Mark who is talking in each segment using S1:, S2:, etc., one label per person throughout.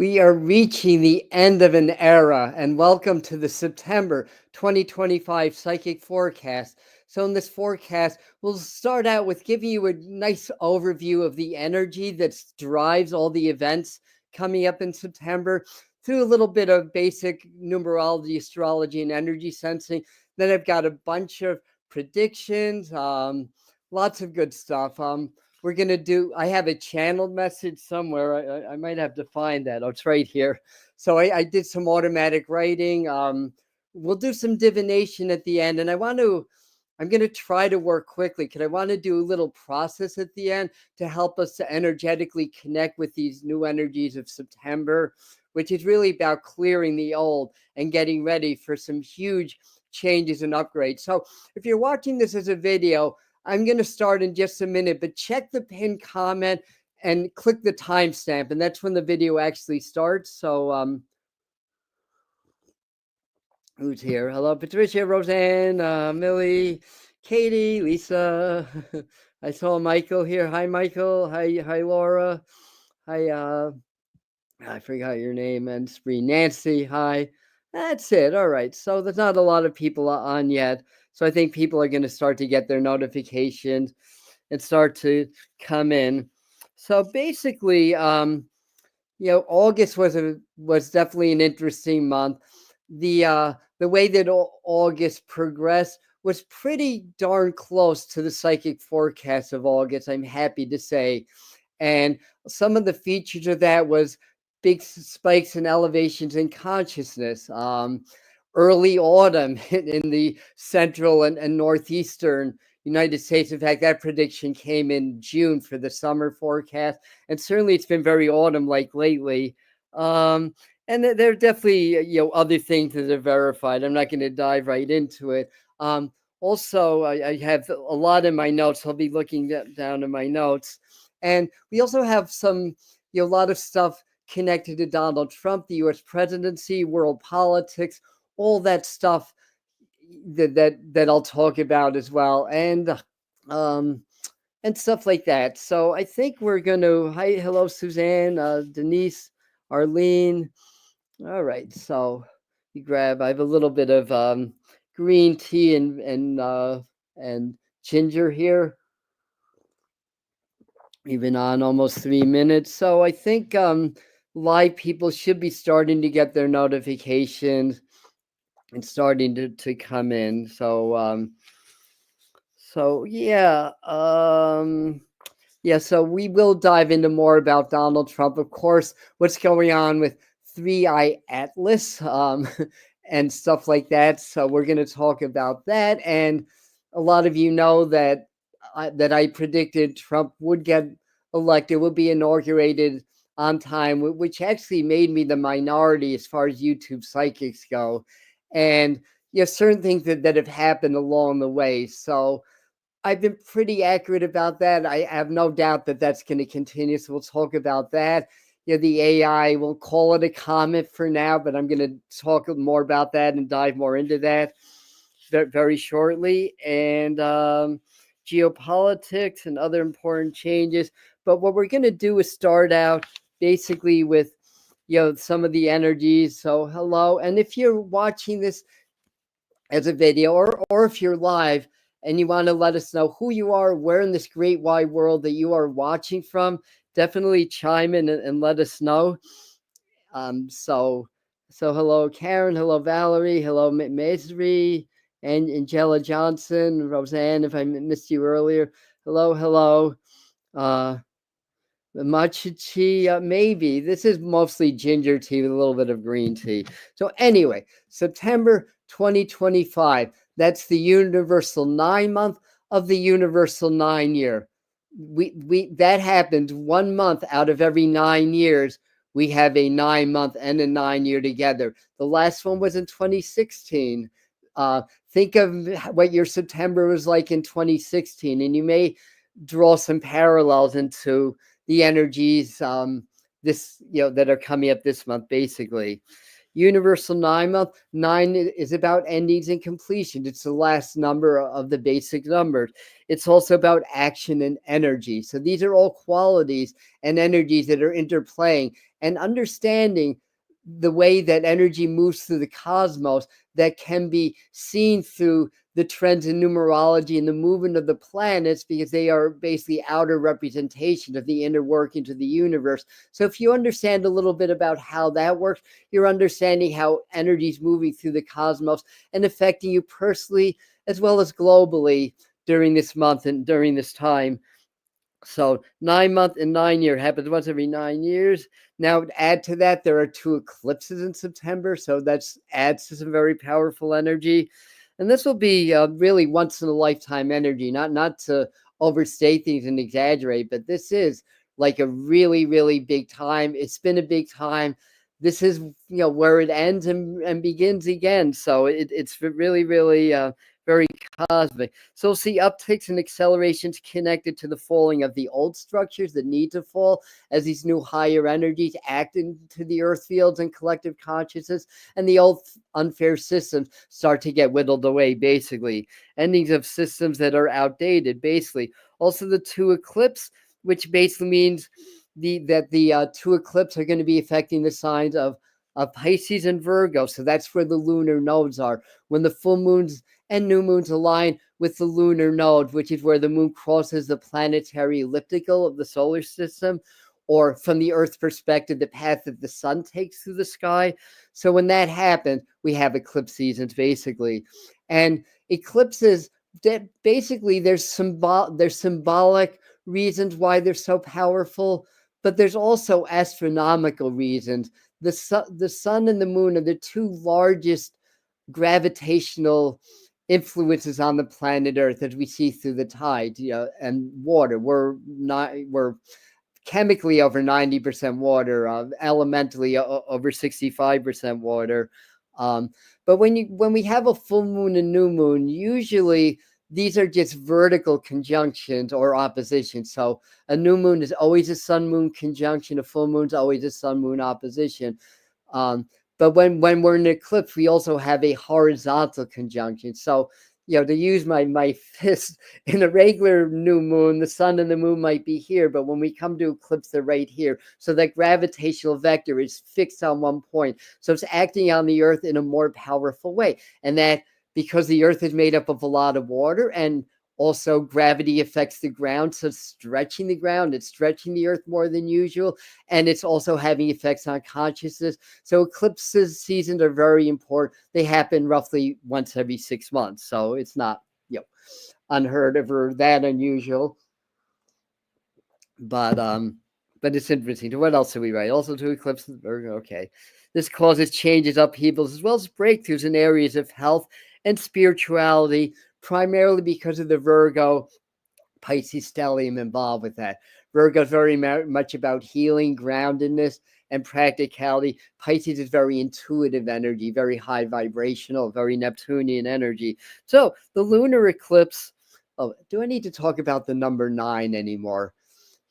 S1: We are reaching the end of an era, and welcome to the September 2025 Psychic Forecast. So in this forecast, we'll start out with giving you a nice overview of the energy that drives all the events coming up in September, through a little bit of basic numerology, astrology, and energy sensing. Then I've got a bunch of predictions, lots of good stuff. We're going to do, I have a channeled message somewhere. I might have to find that. Oh, it's right here. So I did some automatic writing. We'll do some divination at the end. And I'm going to try to work quickly because I want to do a little process at the end to help us to energetically connect with these new energies of September, which is really about clearing the old and getting ready for some huge changes and upgrades. So if you're watching this as a video, I'm going to start in just a minute, but check the pinned comment and click the timestamp, and that's when the video actually starts. So, who's here? Hello, Patricia, Roseanne, Millie, Katie, Lisa. I saw Michael here. Hi, Michael. Hi, Laura. Hi, I forgot your name, and Spree. Nancy, hi. That's it. All right. So there's not a lot of people on yet. So I think people are going to start to get their notifications and start to come in. So basically, August was definitely an interesting month. The way that August progressed was pretty darn close to the psychic forecast of August, I'm happy to say. And some of the features of that was big spikes and elevations in consciousness. Early autumn in the central and northeastern United States. In fact, that prediction came in June for the summer forecast, and certainly it's been very autumn-like lately. And there are definitely other things that are verified. I'm not going to dive right into it. Also, I have a lot in my notes. I'll be looking down in my notes, and we also have some a lot of stuff connected to Donald Trump, the U.S. presidency, world politics, all that stuff that I'll talk about as well, and stuff like that. So I think we're going to, hello, Suzanne, Denise, Arlene. All right, so you grab, I have a little bit of green tea and ginger here. We've been on almost 3 minutes. So I think live people should be starting to get their notifications and starting to come in. So so we will dive into more about Donald Trump, of course, what's going on with 3i Atlas and stuff like that. So we're going to talk about that. And a lot of you know that I predicted Trump would get elected, would be inaugurated on time, which actually made me the minority as far as YouTube psychics go. And certain things that have happened along the way. So I've been pretty accurate about that. I have no doubt that that's going to continue. So we'll talk about that. The AI, we'll call it a comet for now, but I'm going to talk more about that and dive more into that very shortly. And geopolitics and other important changes. But what we're going to do is start out basically with some of the energies. So hello, and if you're watching this as a video or if you're live and you want to let us know who you are, where in this great wide world that you are watching from, definitely chime in and let us know. So hello, Karen. Hello, Valerie. Hello, Masri and Angela Johnson. Roseanne, if I missed you earlier. Hello. Matcha maybe. This is mostly ginger tea with a little bit of green tea. So anyway, September 2025. That's the universal 9 month of the universal 9 year. That happens 1 month out of every 9 years. We have a 9 month and a 9 year together. The last one was in 2016. Think of what your September was like in 2016, and you may draw some parallels into the energies that are coming up this month. Basically, universal 9 month. 9 is about endings and completion. It's the last number of the basic numbers. It's also about action and energy. So these are all qualities and energies that are interplaying. and understanding the way that energy moves through the cosmos that can be seen through the trends in numerology and the movement of the planets, because they are basically outer representation of the inner workings of the universe. So if you understand a little bit about how that works, you're understanding how energy is moving through the cosmos and affecting you personally as well as globally during this month and during this time. So 9-month and 9-year happens once every 9 years. Now, add to that, there are 2 eclipses in September, so that adds to some very powerful energy. And this will be really once in a lifetime energy, not to overstate things and exaggerate, but this is like a really, really big time. It's been a big time. This is, where it ends and begins again. So it's really, really very cosmic. So we'll see upticks and accelerations connected to the falling of the old structures that need to fall as these new higher energies act into the earth fields and collective consciousness, and the old unfair systems start to get whittled away, basically. Endings of systems that are outdated, basically. Also the 2 eclipse, which basically means that the 2 eclipse are going to be affecting the signs of Pisces and Virgo. So that's where the lunar nodes are. When the full moons and new moons align with the lunar node, which is where the moon crosses the planetary elliptical of the solar system, or from the Earth perspective, the path that the sun takes through the sky. So when that happens, we have eclipse seasons, basically. And eclipses, that basically there's symbolic reasons why they're so powerful, but there's also astronomical reasons. The sun and the moon are the 2 largest gravitational influences on the planet Earth, as we see through the tides, and water. We're chemically over 90% water, elementally over 65% water. But when we have a full moon and new moon, usually these are just vertical conjunctions or oppositions. So a new moon is always a sun-moon conjunction. A full moon is always a sun-moon opposition. But when we're in an eclipse, we also have a horizontal conjunction. So, to use my fist, in a regular new moon, the sun and the moon might be here, but when we come to eclipse, they're right here. So that gravitational vector is fixed on one point. So it's acting on the Earth in a more powerful way. And that because the Earth is made up of a lot of water, and also gravity affects the ground, so it's stretching the ground, it's stretching the Earth more than usual, and it's also having effects on consciousness. So eclipses seasons are very important. They happen roughly once every 6 months, so it's not unheard of or that unusual. But it's interesting. What else do we write? Also 2 eclipses. Okay. This causes changes, upheavals, as well as breakthroughs in areas of health and spirituality, primarily because of the Virgo Pisces stellium involved with that. Virgo is very much about healing, groundedness, and practicality. Pisces is very intuitive energy, very high vibrational, very Neptunian energy. So the lunar eclipse. Oh, do I need to talk about the number 9 anymore?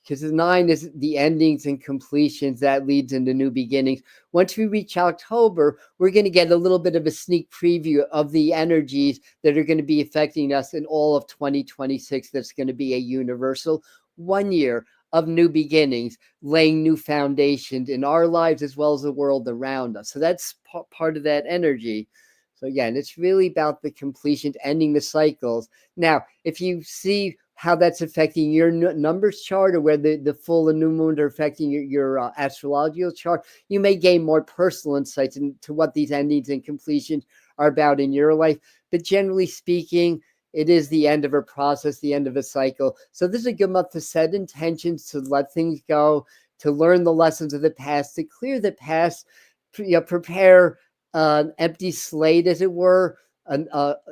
S1: Because the 9 is the endings and completions that leads into new beginnings. Once we reach October, we're going to get a little bit of a sneak preview of the energies that are going to be affecting us in all of 2026. That's going to be a universal 1 year of new beginnings, laying new foundations in our lives as well as the world around us. So that's part of that energy. So again, it's really about the completion, ending the cycles. Now, if you see how that's affecting your numbers chart, or where the full and new moons are affecting your astrological chart, you may gain more personal insights into what these endings and completions are about in your life. But generally speaking, it is the end of a process, the end of a cycle. So this is a good month to set intentions, to let things go, to learn the lessons of the past, to clear the past, prepare an empty slate, as it were.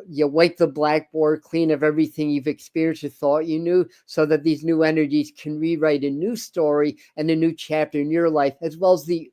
S1: You wipe the blackboard clean of everything you've experienced or thought you knew, so that these new energies can rewrite a new story and a new chapter in your life, as well as the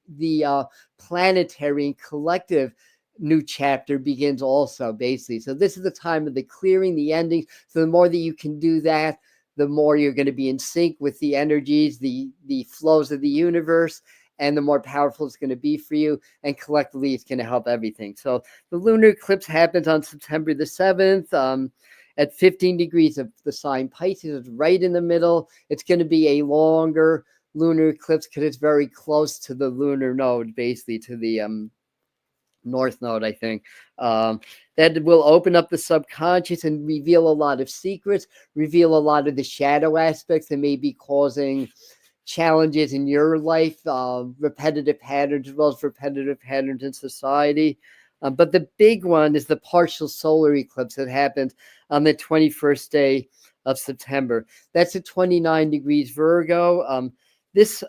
S1: planetary and collective new chapter begins also, basically. So this is the time of the clearing, the endings. So the more that you can do that, the more you're going to be in sync with the energies, the flows of the universe, and the more powerful it's going to be for you, and collectively it's going to help everything. So the lunar eclipse happens on September the 7th at 15 degrees of the sign Pisces. It's right in the middle. It's going to be a longer, lunar eclipse because it's very close to the lunar node, basically to the north node, I think. That will open up the subconscious and reveal a lot of secrets, reveal a lot of the shadow aspects that may be causing challenges in your life, repetitive patterns, as well as repetitive patterns in society. But the big one is the partial solar eclipse that happened on the 21st day of September. That's at 29 degrees Virgo. This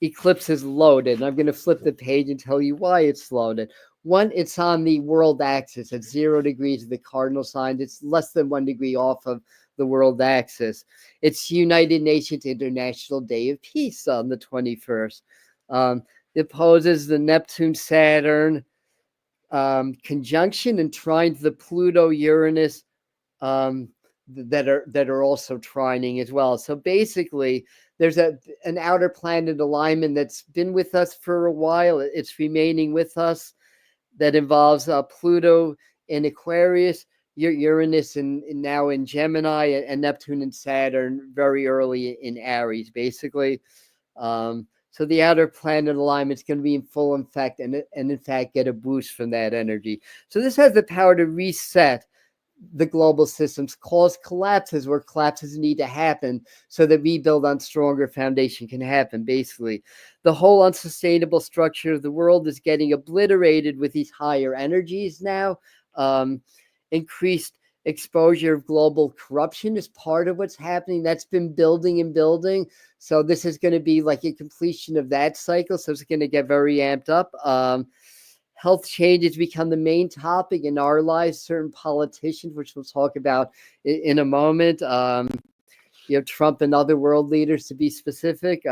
S1: eclipse is loaded, and I'm going to flip the page and tell you why it's loaded. One, it's on the world axis at 0 degrees of the cardinal sign. It's less than 1 degree off of the world axis. It's United Nations International Day of Peace on the 21st. It opposes the Neptune-Saturn conjunction and trines the Pluto-Uranus that are also trining as well. So basically, there's an outer planet alignment that's been with us for a while. It's remaining with us. That involves Pluto in Aquarius, Uranus now in Gemini, and Neptune and Saturn very early in Aries, basically. So the outer planet alignment is going to be in full effect and in fact get a boost from that energy. So this has the power to reset the global systems, cause collapses where collapses need to happen so that rebuild on stronger foundation can happen. Basically, the whole unsustainable structure of the world is getting obliterated with these higher energies now. Increased exposure of global corruption is part of what's happening. That's been building and building. So this is going to be like a completion of that cycle. So it's going to get very amped up. Health changes become the main topic in our lives. Certain politicians, which we'll talk about in a moment, Trump and other world leaders to be specific.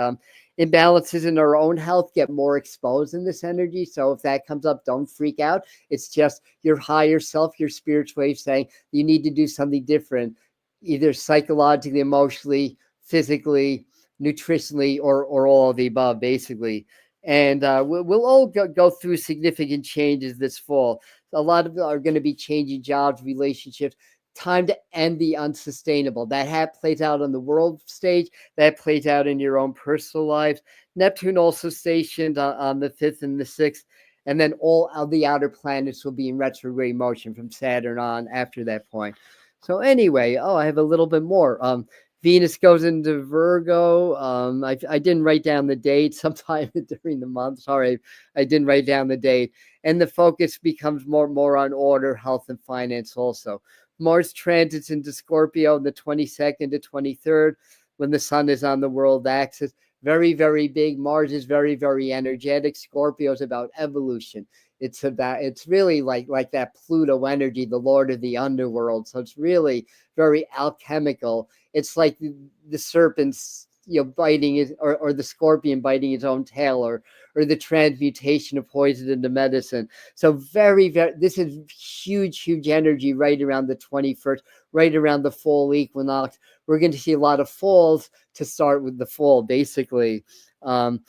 S1: Imbalances in our own health get more exposed in this energy. So if that comes up, don't freak out. It's just your higher self, your spiritual wave saying you need to do something different, either psychologically, emotionally, physically, nutritionally, or all of the above, basically. And we'll all go through significant changes this fall. A lot of them are going to be changing jobs, relationships. Time to end the unsustainable. That plays out on the world stage. That plays out in your own personal lives. Neptune also stationed on the 5th and the 6th. And then all of the outer planets will be in retrograde motion from Saturn on after that point. So anyway, I have a little bit more. Venus goes into Virgo. I didn't write down the date sometime during the month. Sorry, I didn't write down the date. And the focus becomes more on order, health, and finance also. Mars transits into Scorpio on the 22nd to 23rd when the sun is on the world axis. Very, very big. Mars is very, very energetic. Scorpio is about evolution. It's really like that Pluto energy, the Lord of the underworld. So it's really very alchemical. It's like the serpent's biting it, or the scorpion biting its own tail, or the transmutation of poison into medicine. So very, very, this is huge energy right around the 21st, right around the fall equinox. We're going to see a lot of falls to start with the fall, basically. Time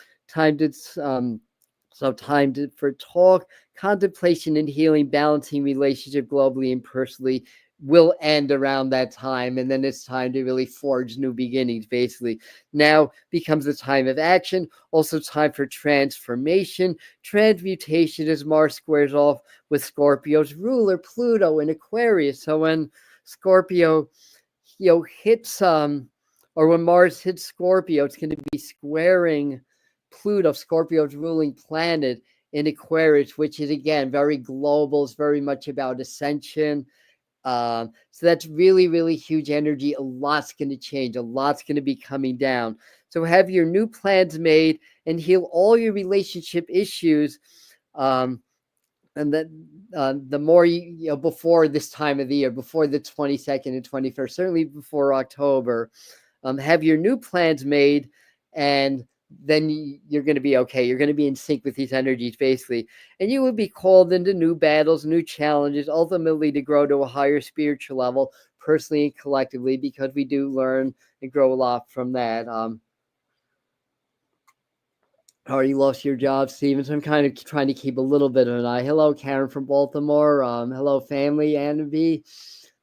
S1: for talk, contemplation, and healing, balancing relationship globally and personally will end around that time, and then it's time to really forge new beginnings. Basically, now becomes the time of action, also time for transformation, transmutation, as Mars squares off with Scorpio's ruler Pluto in Aquarius. So when Scorpio hits or when Mars hits Scorpio, it's going to be squaring Pluto, Scorpio's ruling planet in Aquarius, which is again very global. It's very much about ascension. So that's really, really huge energy. A lot's going to change. A lot's going to be coming down. So have your new plans made and heal all your relationship issues. And that the more before this time of the year, before the 22nd and 21st, certainly before October, have your new plans made, and then you're going to be okay. You're going to be in sync with these energies, basically. And you will be called into new battles, new challenges, ultimately to grow to a higher spiritual level, personally and collectively, because we do learn and grow a lot from that. Already lost your job, Steven, so I'm kind of trying to keep a little bit of an eye. Hello, Karen from Baltimore. Hello, family, Anna B.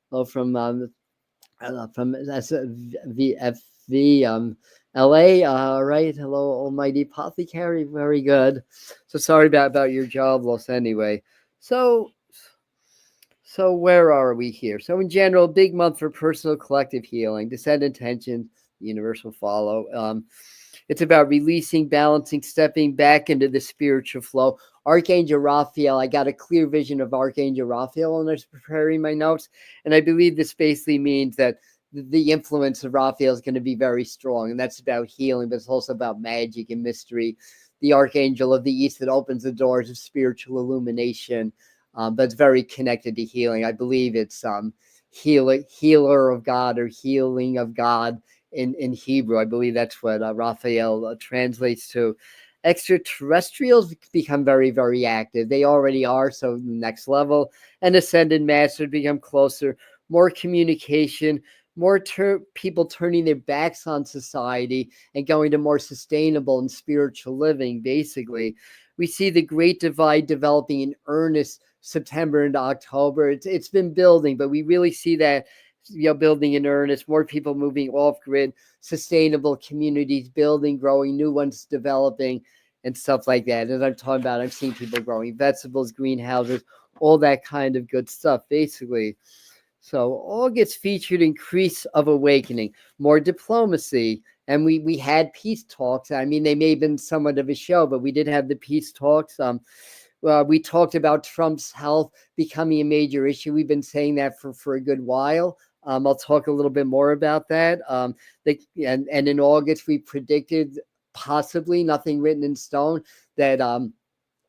S1: Hello from SVFV. LA, all right. Hello, Almighty Apothecary. Very good. So sorry about your job loss anyway. So so where are we here? So in general, big month for personal collective healing, descend intention, universal follow. It's about releasing, balancing, stepping back into the spiritual flow. Archangel Raphael, I got a clear vision of Archangel Raphael when I was preparing my notes. And I believe this basically means that the influence of Raphael is going to be very strong. And that's about healing, but it's also about magic and mystery. The Archangel of the East that opens the doors of spiritual illumination, but it's very connected to healing. I believe it's healer of God or healing of God in Hebrew. I believe that's what Raphael translates to. Extraterrestrials become very, very active. They already are, so next level. And ascended masters become closer, more communication, more people turning their backs on society and going to more sustainable and spiritual living, basically. We see the Great Divide developing in earnest September into October. It's been building, but we really see that building in earnest, more people moving off grid, sustainable communities building, growing, new ones developing, and stuff like that. As I'm talking about, I'm seeing people growing vegetables, greenhouses, all that kind of good stuff, basically. So August featured increase of awakening, more diplomacy, and we had peace talks. I mean, they may have been somewhat of a show, but we did have the peace talks. We talked about Trump's health becoming a major issue. We've been saying that for a good while. I'll talk a little bit more about that. And in August, we predicted, possibly nothing written in stone, that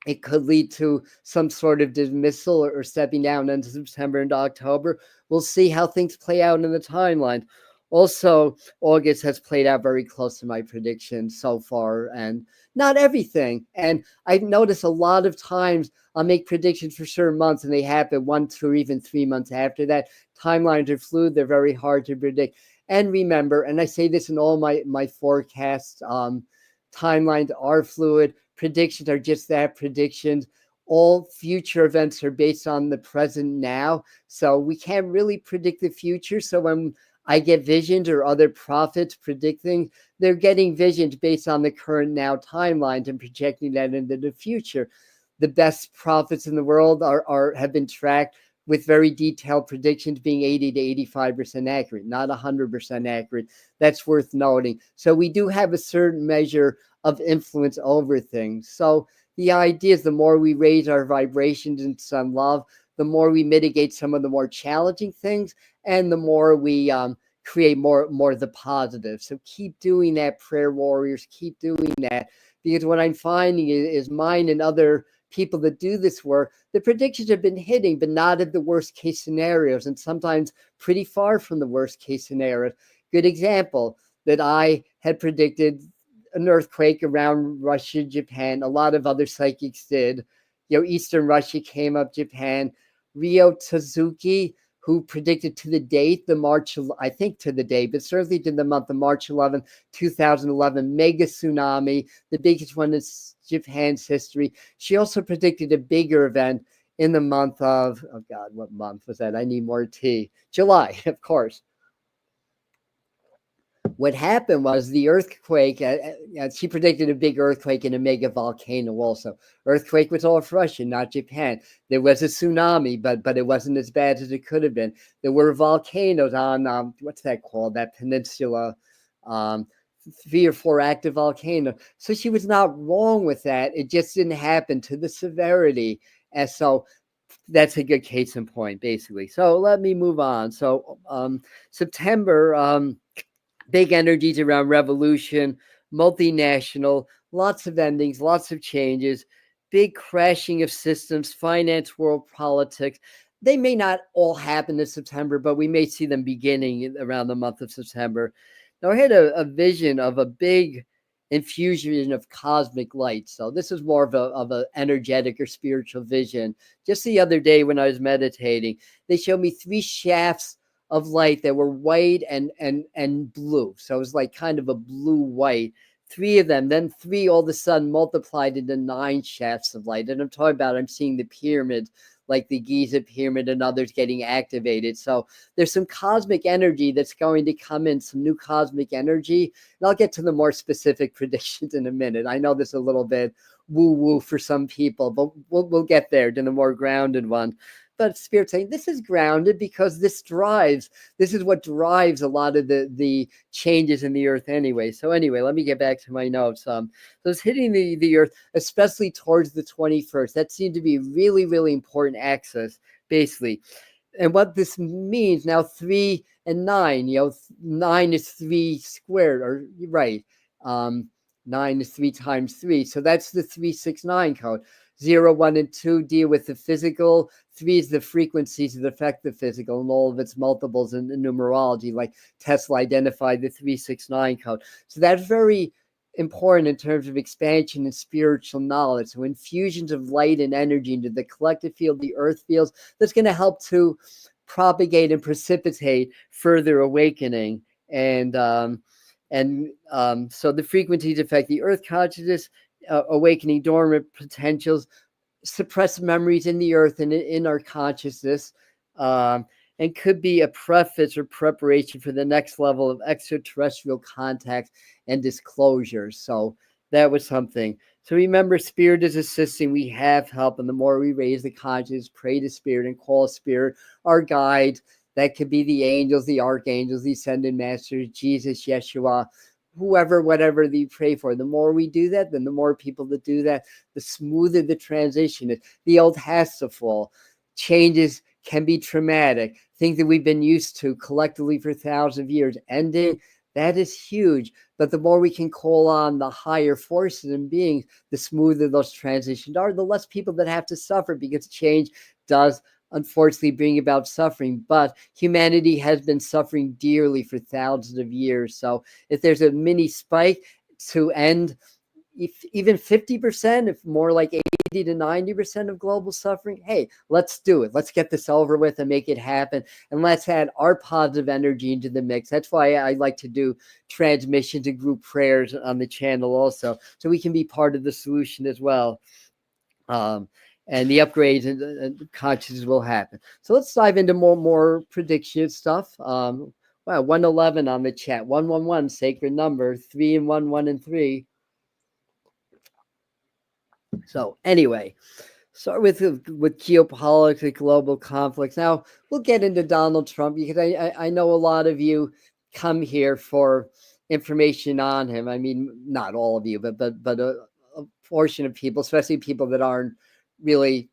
S1: it could lead to some sort of dismissal or stepping down into September and October. We'll see how things play out in the timeline. Also, August has played out very close to my predictions so far, and not everything. And I've noticed a lot of times I'll make predictions for certain months and they happen 1, 2, or even 3 months after that. Timelines are fluid, they're very hard to predict. And remember, and I say this in all my forecasts, timelines are fluid. Predictions are just that, predictions. All future events are based on the present now. So we can't really predict the future. So when I get visions or other prophets predicting, they're getting visions based on the current now timelines and projecting that into the future. The best prophets in the world have been tracked with very detailed predictions being 80 to 85% accurate, not 100% accurate. That's worth noting. So we do have a certain measure of influence over things. So the idea is the more we raise our vibrations in some love, the more we mitigate some of the more challenging things, and the more we create more of the positive. So keep doing that, prayer warriors. Keep doing that, because what I'm finding is mine and other people that do this work, the predictions have been hitting, but not at the worst case scenarios, and sometimes pretty far from the worst case scenarios. Good example that I had predicted an earthquake around Russia, Japan. A lot of other psychics did. Eastern Russia came up, Japan. Ryo Tsuzuki, who predicted to the date, I think to the date, but certainly to the month of March 11th, 2011, mega tsunami, the biggest one in Japan's history. She also predicted a bigger event in the month of, oh God, what month was that? I need more tea. July, of course. What happened was the earthquake, she predicted a big earthquake and a mega volcano also. Earthquake was off Russia, not Japan. There was a tsunami, but it wasn't as bad as it could have been. There were volcanoes on, what's that called, that peninsula, 3 or 4 active volcanoes. So she was not wrong with that. It just didn't happen to the severity. And so that's a good case in point, basically. So let me move on. So September, big energies around revolution, multinational, lots of endings, lots of changes, big crashing of systems, finance, world politics. They may not all happen in September, but we may see them beginning around the month of September. Now, I had a vision of a big infusion of cosmic light. So this is more of a energetic or spiritual vision. Just the other day when I was meditating, they showed me 3 shafts of light that were white and blue. So it was like kind of a blue white 3 of them, then 3 all of a sudden multiplied into 9 shafts of light. And I'm seeing the pyramid, like the Giza pyramid and others getting activated. So there's some cosmic energy that's going to come in, some new cosmic energy. And I'll get to the more specific predictions in a minute. I know this is a little bit woo-woo for some people, but we'll get there to the more grounded one. But Spirit's saying this is grounded because this is what drives a lot of the changes in the earth anyway. So anyway, let me get back to my notes. So it's hitting the earth, especially towards the 21st. That seemed to be really, really important axis, basically. And what this means now, 3 and 9, 9 is 3 squared, or right. 9 is 3 times 3. So that's the 369 code. 0, 1, and 2 deal with the physical. 3 is the frequencies that affect the physical and all of its multiples in numerology, like Tesla identified the 369 code. So that's very important in terms of expansion and spiritual knowledge. So infusions of light and energy into the collective field, the earth fields, that's going to help to propagate and precipitate further awakening. And so the frequencies affect the earth consciousness, awakening dormant potentials, suppressed memories in the earth and in our consciousness, and could be a preface or preparation for the next level of extraterrestrial contact and disclosure. So that was something. So remember, Spirit is assisting. We have help. And the more we raise the consciousness, pray to Spirit and call Spirit, our guide. That could be the angels, the archangels, the ascended masters, Jesus, Yeshua, whoever, whatever you pray for. The more we do that, then the more people that do that, the smoother the transition is. The old has to fall. Changes can be traumatic. Things that we've been used to collectively for thousands of years ending, that is huge. But the more we can call on the higher forces and beings, the smoother those transitions are, the less people that have to suffer, because change does unfortunately bring about suffering. But humanity has been suffering dearly for thousands of years. So if there's a mini spike to end, if even 50%, if more like 80 to 90% of global suffering, hey, let's do it. Let's get this over with and make it happen. And let's add our positive energy into the mix. That's why I like to do transmissions and group prayers on the channel also, so we can be part of the solution as well. And the upgrades and consciousness will happen. So let's dive into more prediction stuff. Wow, 111 on the chat. 111, sacred number. 3 and 1, 1 and 3. So anyway, start with geopolitics, global conflicts. Now we'll get into Donald Trump, because I know a lot of you come here for information on him. I mean, not all of you, but a portion of people, especially people that aren't really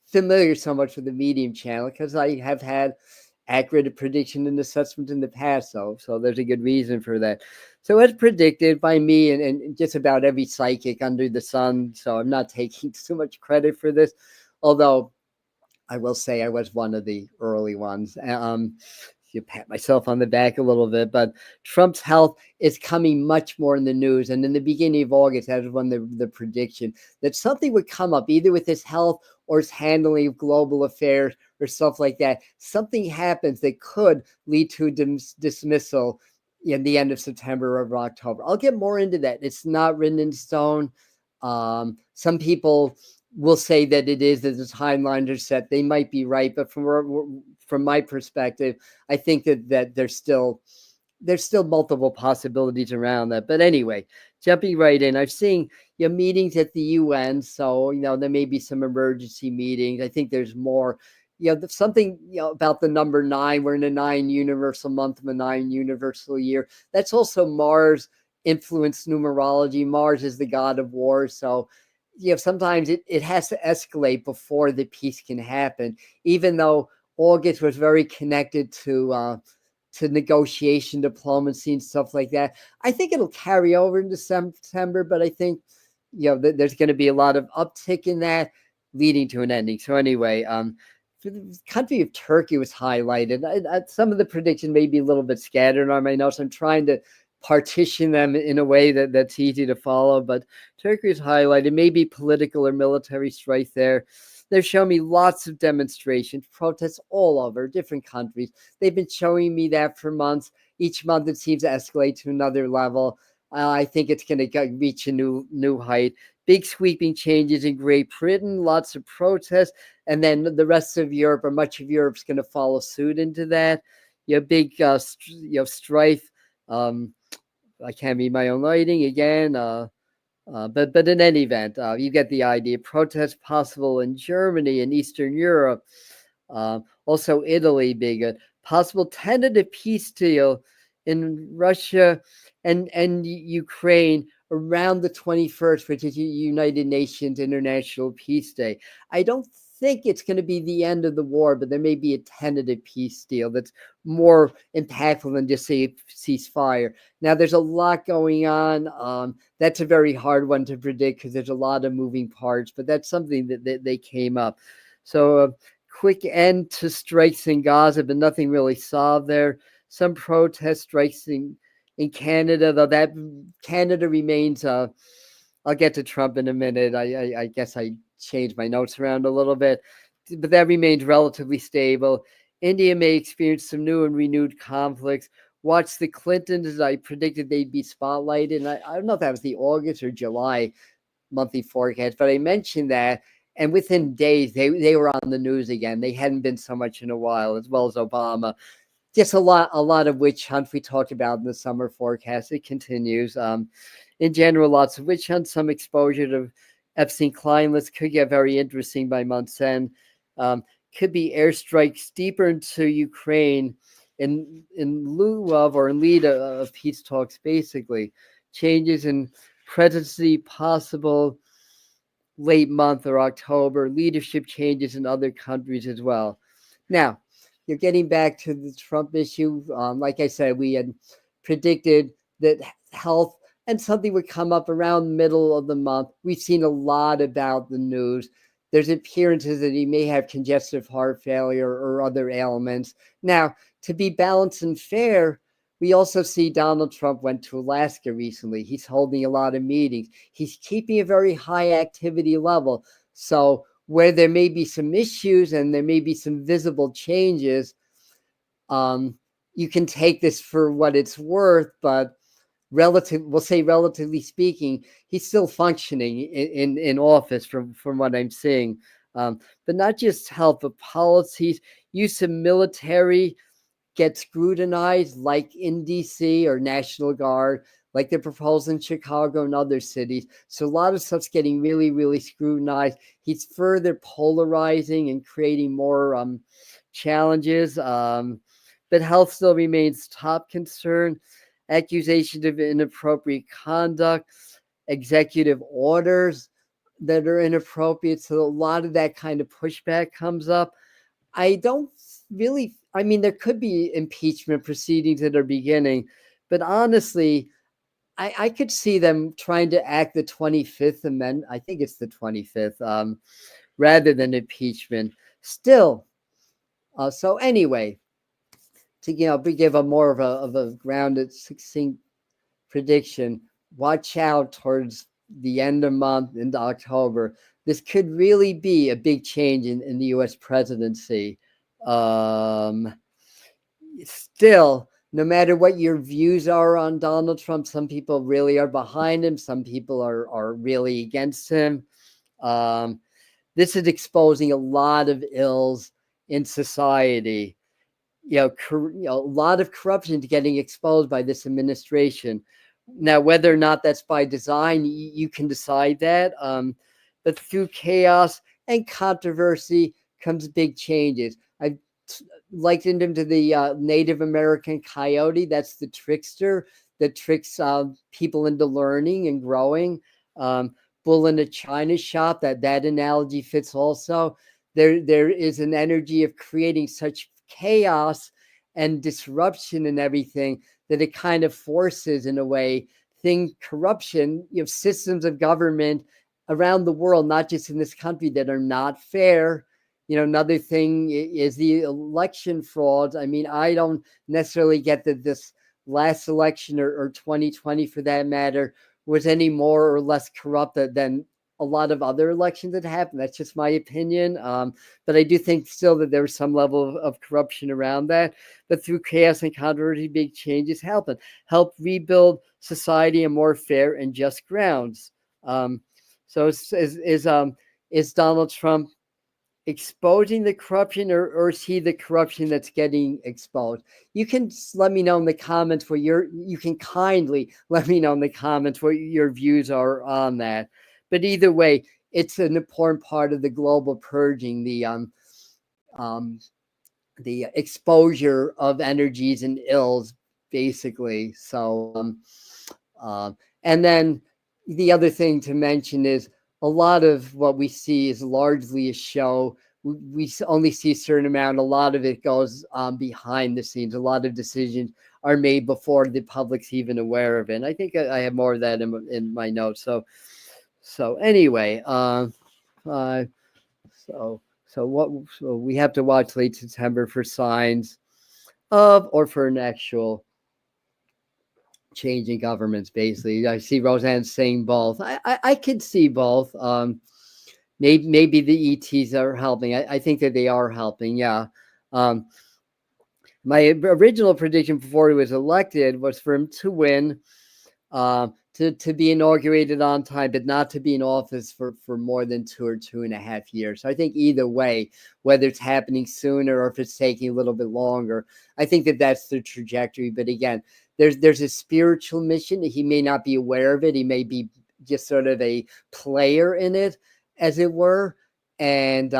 S1: familiar so much with the Medium channel, because I have had accurate prediction and assessment in the past. So there's a good reason for that. So as predicted by me and just about every psychic under the sun, so I'm not taking too much credit for this, although I will say I was one of the early ones. You pat myself on the back a little bit, but Trump's health is coming much more in the news. And in the beginning of August, that was when the prediction that something would come up, either with his health or his handling of global affairs or stuff like that. Something happens that could lead to dismissal in the end of September or October. I'll get more into that. It's not written in stone. Some people will say that it is, that the timelines are set. They might be right, but from my perspective, I think that there's still multiple possibilities around that. But anyway, jumping right in, I've seen meetings at the UN. So there may be some emergency meetings. I think there's more. Something about the number 9. We're in a 9 universal month of a 9 universal year. That's also Mars influenced numerology. Mars is the god of war. So sometimes it has to escalate before the peace can happen, even though August was very connected to negotiation, diplomacy, and stuff like that. I think it'll carry over into September, but I think there's going to be a lot of uptick in that, leading to an ending. So anyway, the country of Turkey was highlighted. Some of the predictions may be a little bit scattered on my notes. I'm trying to partition them in a way that's easy to follow, but Turkey is highlighted. Maybe political or military strife there. They've shown me lots of demonstrations, protests all over different countries. They've been showing me that for months. Each month it seems to escalate to another level. I think it's going to reach a new height. Big sweeping changes in Great Britain, lots of protests, and then the rest of Europe, or much of Europe, is going to follow suit into that. Big strife. I can't read my own writing again. But in any event, you get the idea. Protests possible in Germany and Eastern Europe. Also, Italy being a possible tentative peace deal in Russia and Ukraine around the 21st, which is United Nations International Peace Day. I don't think it's going to be the end of the war, but there may be a tentative peace deal that's more impactful than just a ceasefire. Now, there's a lot going on. That's a very hard one to predict because there's a lot of moving parts, but that's something that they came up. So, quick end to strikes in Gaza, but nothing really solved there. Some protest strikes in Canada, though that Canada remains. I'll get to Trump in a minute. I guess I changed my notes around a little bit, but that remains relatively stable. India may experience some new and renewed conflicts. Watch the Clintons, as I predicted they'd be spotlighted. And I don't know if that was the August or July monthly forecast, but I mentioned that. And within days, they were on the news again. They hadn't been so much in a while, as well as Obama. Just a lot of witch hunts we talked about in the summer forecast. It continues. In general, lots of witch hunts, some exposure to Epstein climates could get very interesting by month's end. Could be airstrikes deeper into Ukraine in lieu of or in lead of peace talks, basically. Changes in presidency possible late month or October, leadership changes in other countries as well. Now, you're getting back to the Trump issue. Like I said, we had predicted that health and something would come up around the middle of the month. We've seen a lot about the news. There's appearances that he may have congestive heart failure or other ailments. Now, to be balanced and fair, we also see Donald Trump went to Alaska recently. He's holding a lot of meetings. He's keeping a very high activity level. So where there may be some issues and there may be some visible changes, you can take this for what it's worth, but relatively speaking, he's still functioning in office from what I'm seeing. But not just health, but policies, use of military get scrutinized, like in DC or National Guard, like the proposal in Chicago and other cities. So a lot of stuff's getting really, really scrutinized. He's further polarizing and creating more challenges. But health still remains top concern. Accusations of inappropriate conduct, executive orders that are inappropriate. So a lot of that kind of pushback comes up. I don't really, I mean, there could be impeachment proceedings that are beginning, but honestly, I could see them trying to act the 25th Amendment. I think it's the 25th, rather than impeachment. Still, so anyway, to give a more of a grounded, succinct prediction, watch out towards the end of the month into October. This could really be a big change in the U.S. presidency. Still, no matter what your views are on Donald Trump, some people really are behind him. Some people are really against him. This is exposing a lot of ills in society. A lot of corruption getting exposed by this administration. Now, whether or not that's by design, you can decide that. But through chaos and controversy comes big changes. I've likened him to the Native American coyote. That's the trickster that tricks people into learning and growing. Bull in a china shop, that analogy fits also. There is an energy of creating such chaos and disruption and everything that it kind of forces, in a way, corruption, systems of government around the world, not just in this country, that are not fair. Another thing is the election frauds. I mean, I don't necessarily get that this last election or 2020 for that matter was any more or less corrupt than a lot of other elections that happen. That's just my opinion. But I do think still that there's some level of corruption around that. But through chaos and controversy, big changes help rebuild society on more fair and just grounds. So is Donald Trump exposing the corruption, or is he the corruption that's getting exposed? You can let me know in the comments what you can kindly let me know in the comments what your views are on that. But either way, it's an important part of the global purging, the exposure of energies and ills, basically. So and then the other thing to mention is a lot of what we see is largely a show. We only see a certain amount. A lot of it goes behind the scenes. A lot of decisions are made before the public's even aware of it. And I think I have more of that in my notes. So anyway, so we have to watch late September for signs of, or for an actual change in governments. Basically, I see Roseanne saying both. I could see both. Maybe the ETs are helping. I think that they are helping. Yeah. My original prediction before he was elected was for him to win, to be inaugurated on time, but not to be in office for more than 2 or 2.5 years. So I think either way, whether it's happening sooner or if it's taking a little bit longer, I think that that's the trajectory. But again, there's a spiritual mission. He may not be aware of it. He may be just sort of a player in it, as it were. And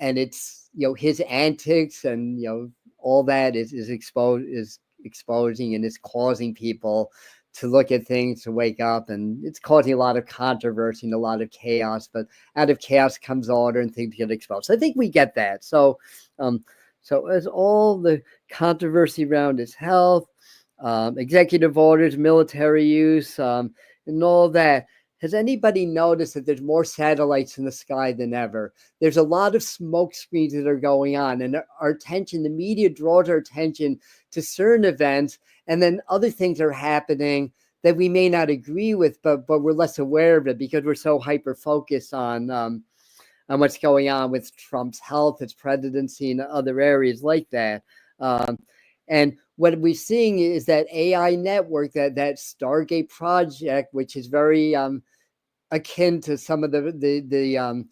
S1: it's, his antics and, all that is exposing and is causing people to look at things, to wake up, and it's causing a lot of controversy and a lot of chaos. But out of chaos comes order, and things get exposed. So I think we get that. So as all the controversy around his health, executive orders, military use, and all that, has anybody noticed that there's more satellites in the sky than ever? There's a lot of smoke screens that are going on, and our attention, the media draws our attention to certain events, and then other things are happening that we may not agree with, but we're less aware of it because we're so hyper focused on what's going on with Trump's health, his presidency, and other areas like that. And what we're seeing is that AI network, that Stargate project, which is very akin to some of the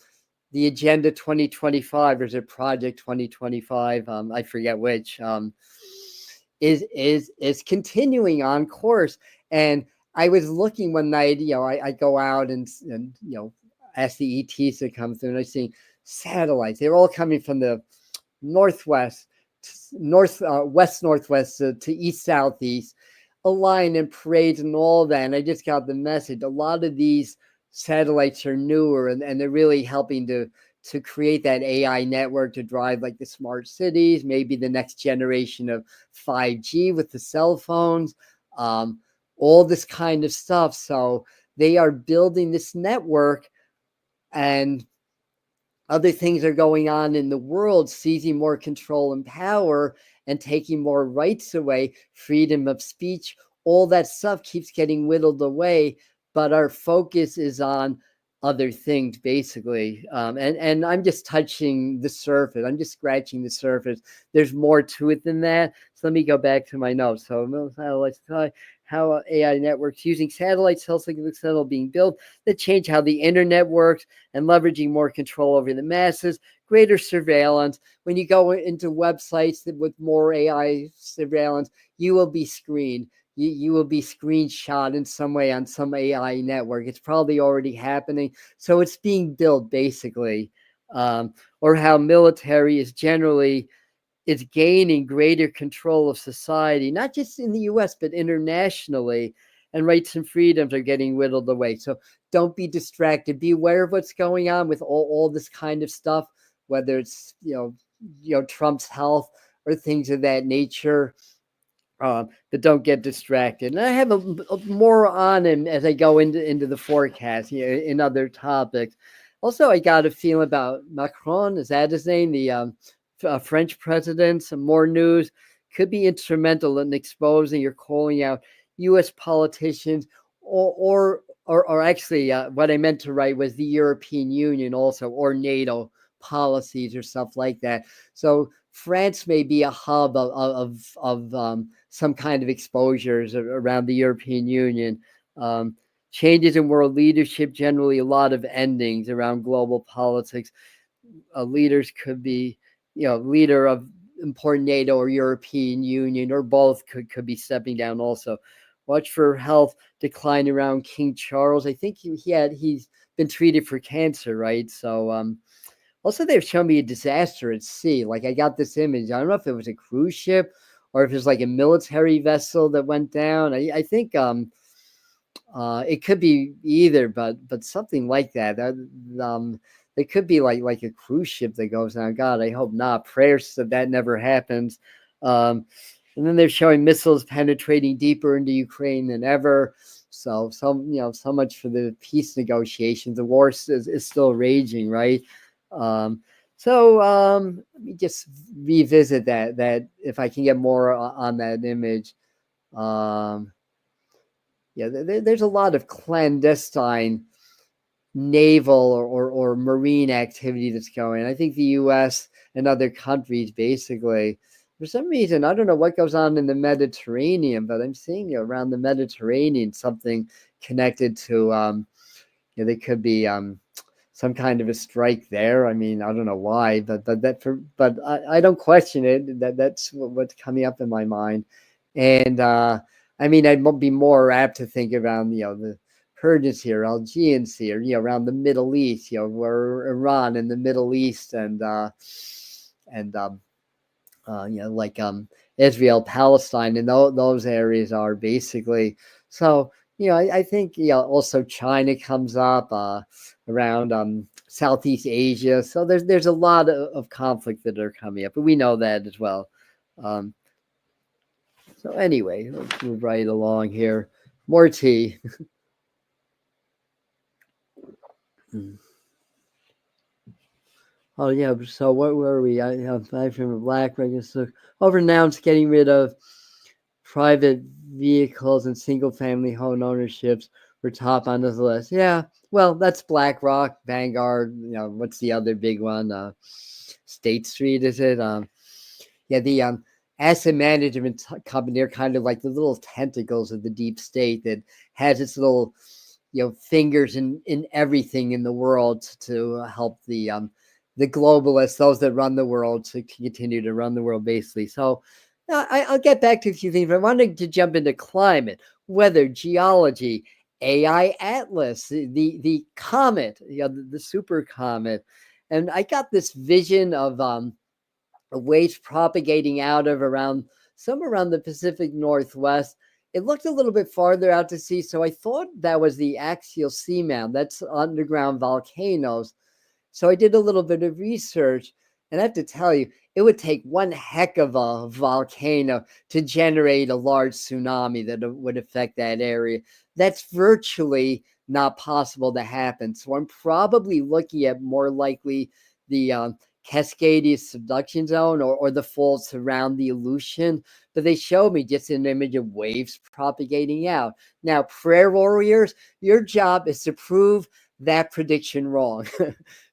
S1: Agenda 2025, or is it Project 2025? I forget which. Is continuing on course. And I was looking one night, I go out and ask the ETs to come through, and I see satellites. They're all coming from the northwest, west northwest to east southeast, align and parades and all that. And I just got the message. A lot of these satellites are newer, and they're really helping to create that AI network to drive like the smart cities, maybe the next generation of 5G with the cell phones, all this kind of stuff. So they are building this network, and other things are going on in the world, seizing more control and power and taking more rights away, freedom of speech. All that stuff keeps getting whittled away, but our focus is on other things, basically. And I'm just touching the surface. I'm just scratching the surface. There's more to it than that. So let me go back to my notes. So satellites, how AI networks using satellites, health signal being built that change how the internet works, and leveraging more control over the masses, greater surveillance. When you go into websites with more AI surveillance, you will be screened. You will be screenshot in some way on some AI network. It's probably already happening. So it's being built, basically. Or how military is generally gaining greater control of society, not just in the US, but internationally. And rights and freedoms are getting whittled away. So don't be distracted. Be aware of what's going on with all this kind of stuff, whether it's Trump's health or things of that nature. But don't get distracted. And I have a more on him as I go into the forecast, in other topics. Also, I got a feeling about Macron. Is that his name? The French president. Some more news could be instrumental in exposing or calling out U.S. politicians or or actually, what I meant to write was the European Union also, or NATO policies or stuff like that. So France may be a hub of some kind of exposures around the European Union. Changes in world leadership, generally a lot of endings around global politics. Leaders could be, leader of important NATO or European Union, or both could be stepping down also. Watch for health decline around King Charles. I think he's been treated for cancer, right? So also they've shown me a disaster at sea. Like I got this image. I don't know if it was a cruise ship or if it was like a military vessel that went down. I think it could be either, but something like that. It could be like a cruise ship that goes down. God, I hope not. Prayers that never happens. And then they're showing missiles penetrating deeper into Ukraine than ever. So so much for the peace negotiations. The war is still raging, right? Let me just revisit that if I can get more on that image. There's a lot of clandestine naval or marine activity that's going. I think the U.S. and other countries basically, for some reason, I don't know what goes on in the Mediterranean, but I'm seeing around the Mediterranean something connected to, there could be some kind of a strike there. I mean, I don't know why, but I don't question it. That's what's coming up in my mind, and I mean, I'd be more apt to think around the Persian Sea or Algerian Sea, or around the Middle East, where Iran and the Middle East and like Israel, Palestine, and those areas are basically. So I think also China comes up around Southeast Asia. So there's a lot of conflict that are coming up, but we know that as well. So anyway, let's move right along here. More tea. Oh yeah. So what were we? I have from a black register. Overannounced getting rid of private vehicles and single family home ownerships were top on this list. Yeah. Well, that's BlackRock, Vanguard. What's the other big one? State Street, is it? The asset management company are kind of like the little tentacles of the deep state that has its little fingers in everything in the world to help the globalists, those that run the world, to continue to run the world basically. So I'll get back to a few things, but I wanted to jump into climate, weather, geology, AI Atlas, the comet, the super comet. And I got this vision of waves propagating out of around the Pacific Northwest. It looked a little bit farther out to sea, so I thought that was the axial seamount. That's underground volcanoes. So I did a little bit of research, and I have to tell you, it would take one heck of a volcano to generate a large tsunami that would affect that area. That's virtually not possible to happen. So I'm probably looking at more likely the Cascadia subduction zone or the faults around the Aleutian. But they showed me just an image of waves propagating out. Now, prayer warriors, your job is to prove that prediction wrong.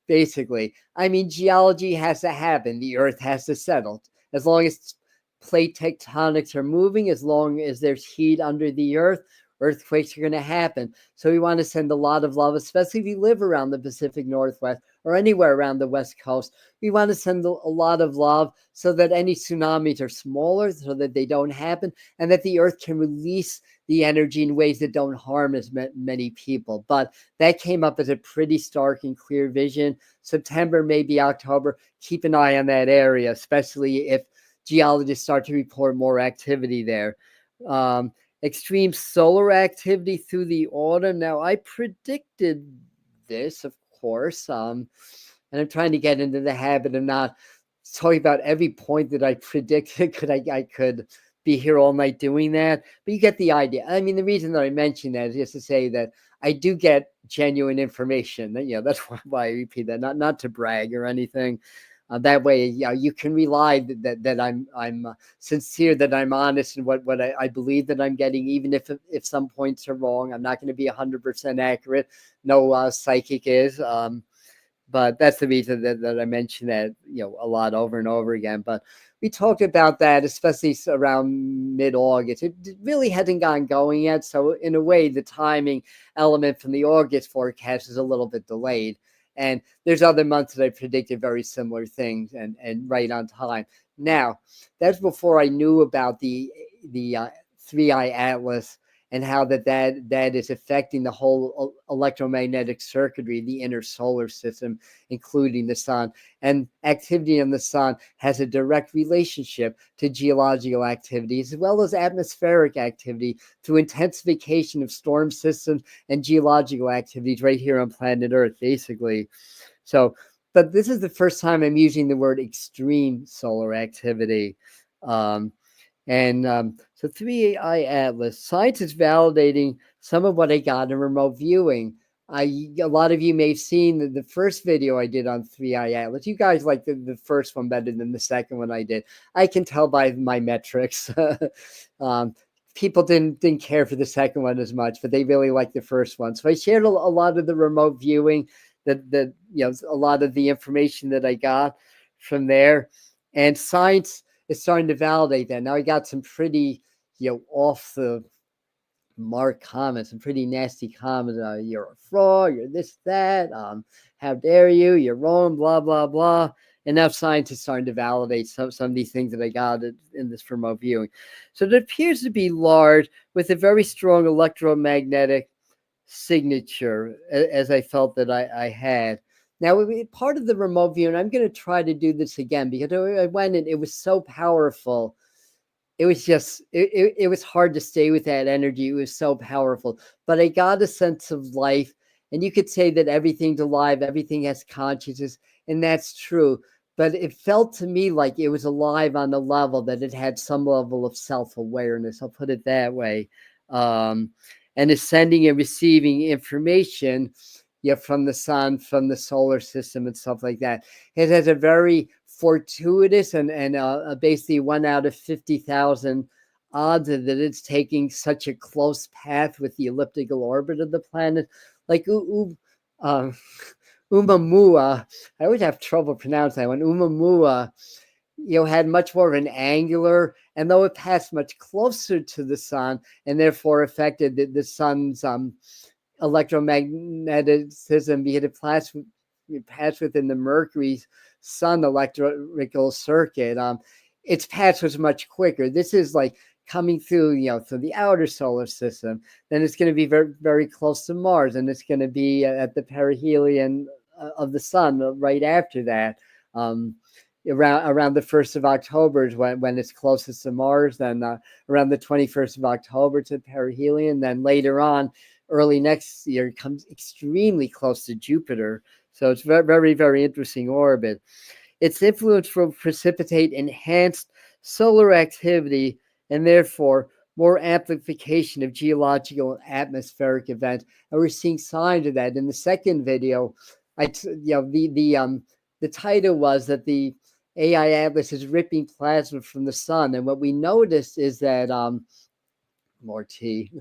S1: Basically, I mean, geology has to happen. The earth has to settle. As long as plate tectonics are moving, as long as there's heat under the earth, earthquakes are going to happen. So we want to send a lot of love, especially if you live around the Pacific Northwest or anywhere around the West Coast. We want to send a lot of love so that any tsunamis are smaller, so that they don't happen, and that the earth can release the energy in ways that don't harm as many people. But that came up as a pretty stark and clear vision. September, maybe October, keep an eye on that area, especially if geologists start to report more activity there. Extreme solar activity through the autumn. Now, I predicted this, of course, and I'm trying to get into the habit of not talking about every point that I predicted. I could be here all night doing that, but you get the idea. I mean, the reason that I mention that is just to say that I do get genuine information. That's why I repeat that, not to brag or anything. That way, you can rely that I'm sincere, that I'm honest in what I believe that I'm getting, even if some points are wrong. I'm not going to be 100% accurate. No psychic is. But that's the reason that I mentioned that, a lot over and over again. But we talked about that, especially around mid-August. It really hasn't gotten going yet. So in a way, the timing element from the August forecast is a little bit delayed. And there's other months that I predicted very similar things and right on time. Now, that's before I knew about the 3-eye atlas and how that is affecting the whole electromagnetic circuitry, the inner solar system, including the sun. And activity on the sun has a direct relationship to geological activities, as well as atmospheric activity through intensification of storm systems and geological activities right here on planet Earth, basically. So, but this is the first time I'm using the word extreme solar activity. So 3-eye atlas, science is validating some of what I got in remote viewing. A lot of you may have seen the first video I did on 3-eye atlas. You guys like the first one better than the second one I did. I can tell by my metrics. People didn't care for the second one as much, but they really liked the first one. So I shared a lot of the remote viewing, that a lot of the information that I got from there, and science is starting to validate that. Now I got some pretty, off the mark comments, some pretty nasty comments. You're a fraud, you're this, that, how dare you, you're wrong, blah, blah, blah. And now science is starting to validate some of these things that I got in this remote viewing. So it appears to be large with a very strong electromagnetic signature, as I felt that I had. Now, part of the remote view, and I'm going to try to do this again because I went and it was so powerful. It was just, it was hard to stay with that energy. It was so powerful, but I got a sense of life. And you could say that everything's alive, everything has consciousness, and that's true. But it felt to me like it was alive on the level that it had some level of self-awareness. I'll put it that way. And is sending and receiving information from the sun, from the solar system and stuff like that. It has a very fortuitous and basically 1 out of 50,000 odds that it's taking such a close path with the elliptical orbit of the planet. Like Oumuamua, I always have trouble pronouncing that one. Oumuamua, had much more of an angular, and though it passed much closer to the sun and therefore affected the sun's electromagnetism, because it passed within the Mercury's sun electrical circuit, its path was much quicker. This is like coming through, through the outer solar system. Then it's going to be very, very close to Mars, and it's going to be at the perihelion of the sun right after that. Around the 1st of October is when it's closest to Mars, then around the 21st of October to perihelion, then later on, early next year, it comes extremely close to Jupiter. So it's very, very, very interesting orbit. Its influence will precipitate enhanced solar activity and therefore more amplification of geological and atmospheric events. And we're seeing signs of that. In the second video, the title was that the AI Atlas is ripping plasma from the sun. And what we noticed is that, more tea.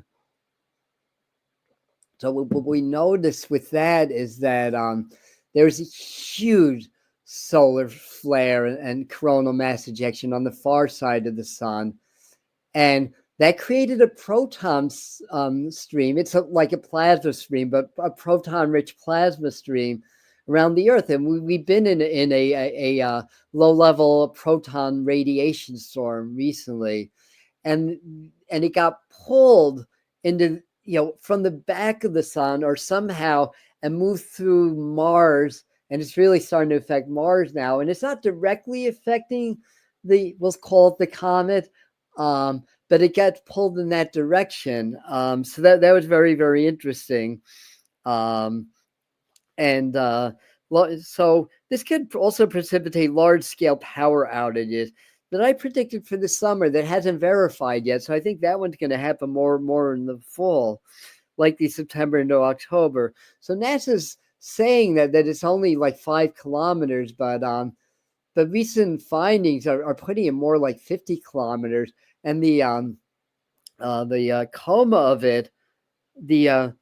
S1: So what we noticed with that is that there's a huge solar flare and coronal mass ejection on the far side of the sun. And that created a proton stream. It's like a plasma stream, but a proton-rich plasma stream around the Earth. And we've been in a low-level proton radiation storm recently. And it got pulled into, from the back of the sun or somehow and moved through Mars. And it's really starting to affect Mars now. And it's not directly affecting we'll call it the comet, but it got pulled in that direction. So that was very, very interesting. So this could also precipitate large-scale power outages that I predicted for the summer that hasn't verified yet. So I think that one's going to happen more in the fall, likely September into October. So NASA's saying that it's only like 5 kilometers, but but recent findings are putting it more like 50 kilometers, and the coma of it, the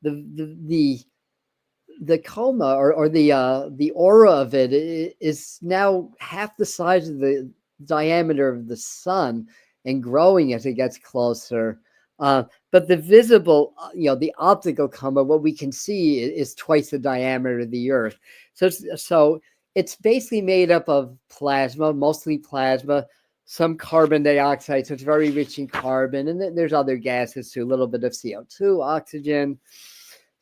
S1: the the the coma or the aura of it is now half the size of the diameter of the sun and growing as it gets closer. But the visible, the optical coma, what we can see is twice the diameter of the Earth. So it's basically made up of plasma, mostly plasma, some carbon dioxide. So it's very rich in carbon, and then there's other gases too, a little bit of CO2, oxygen,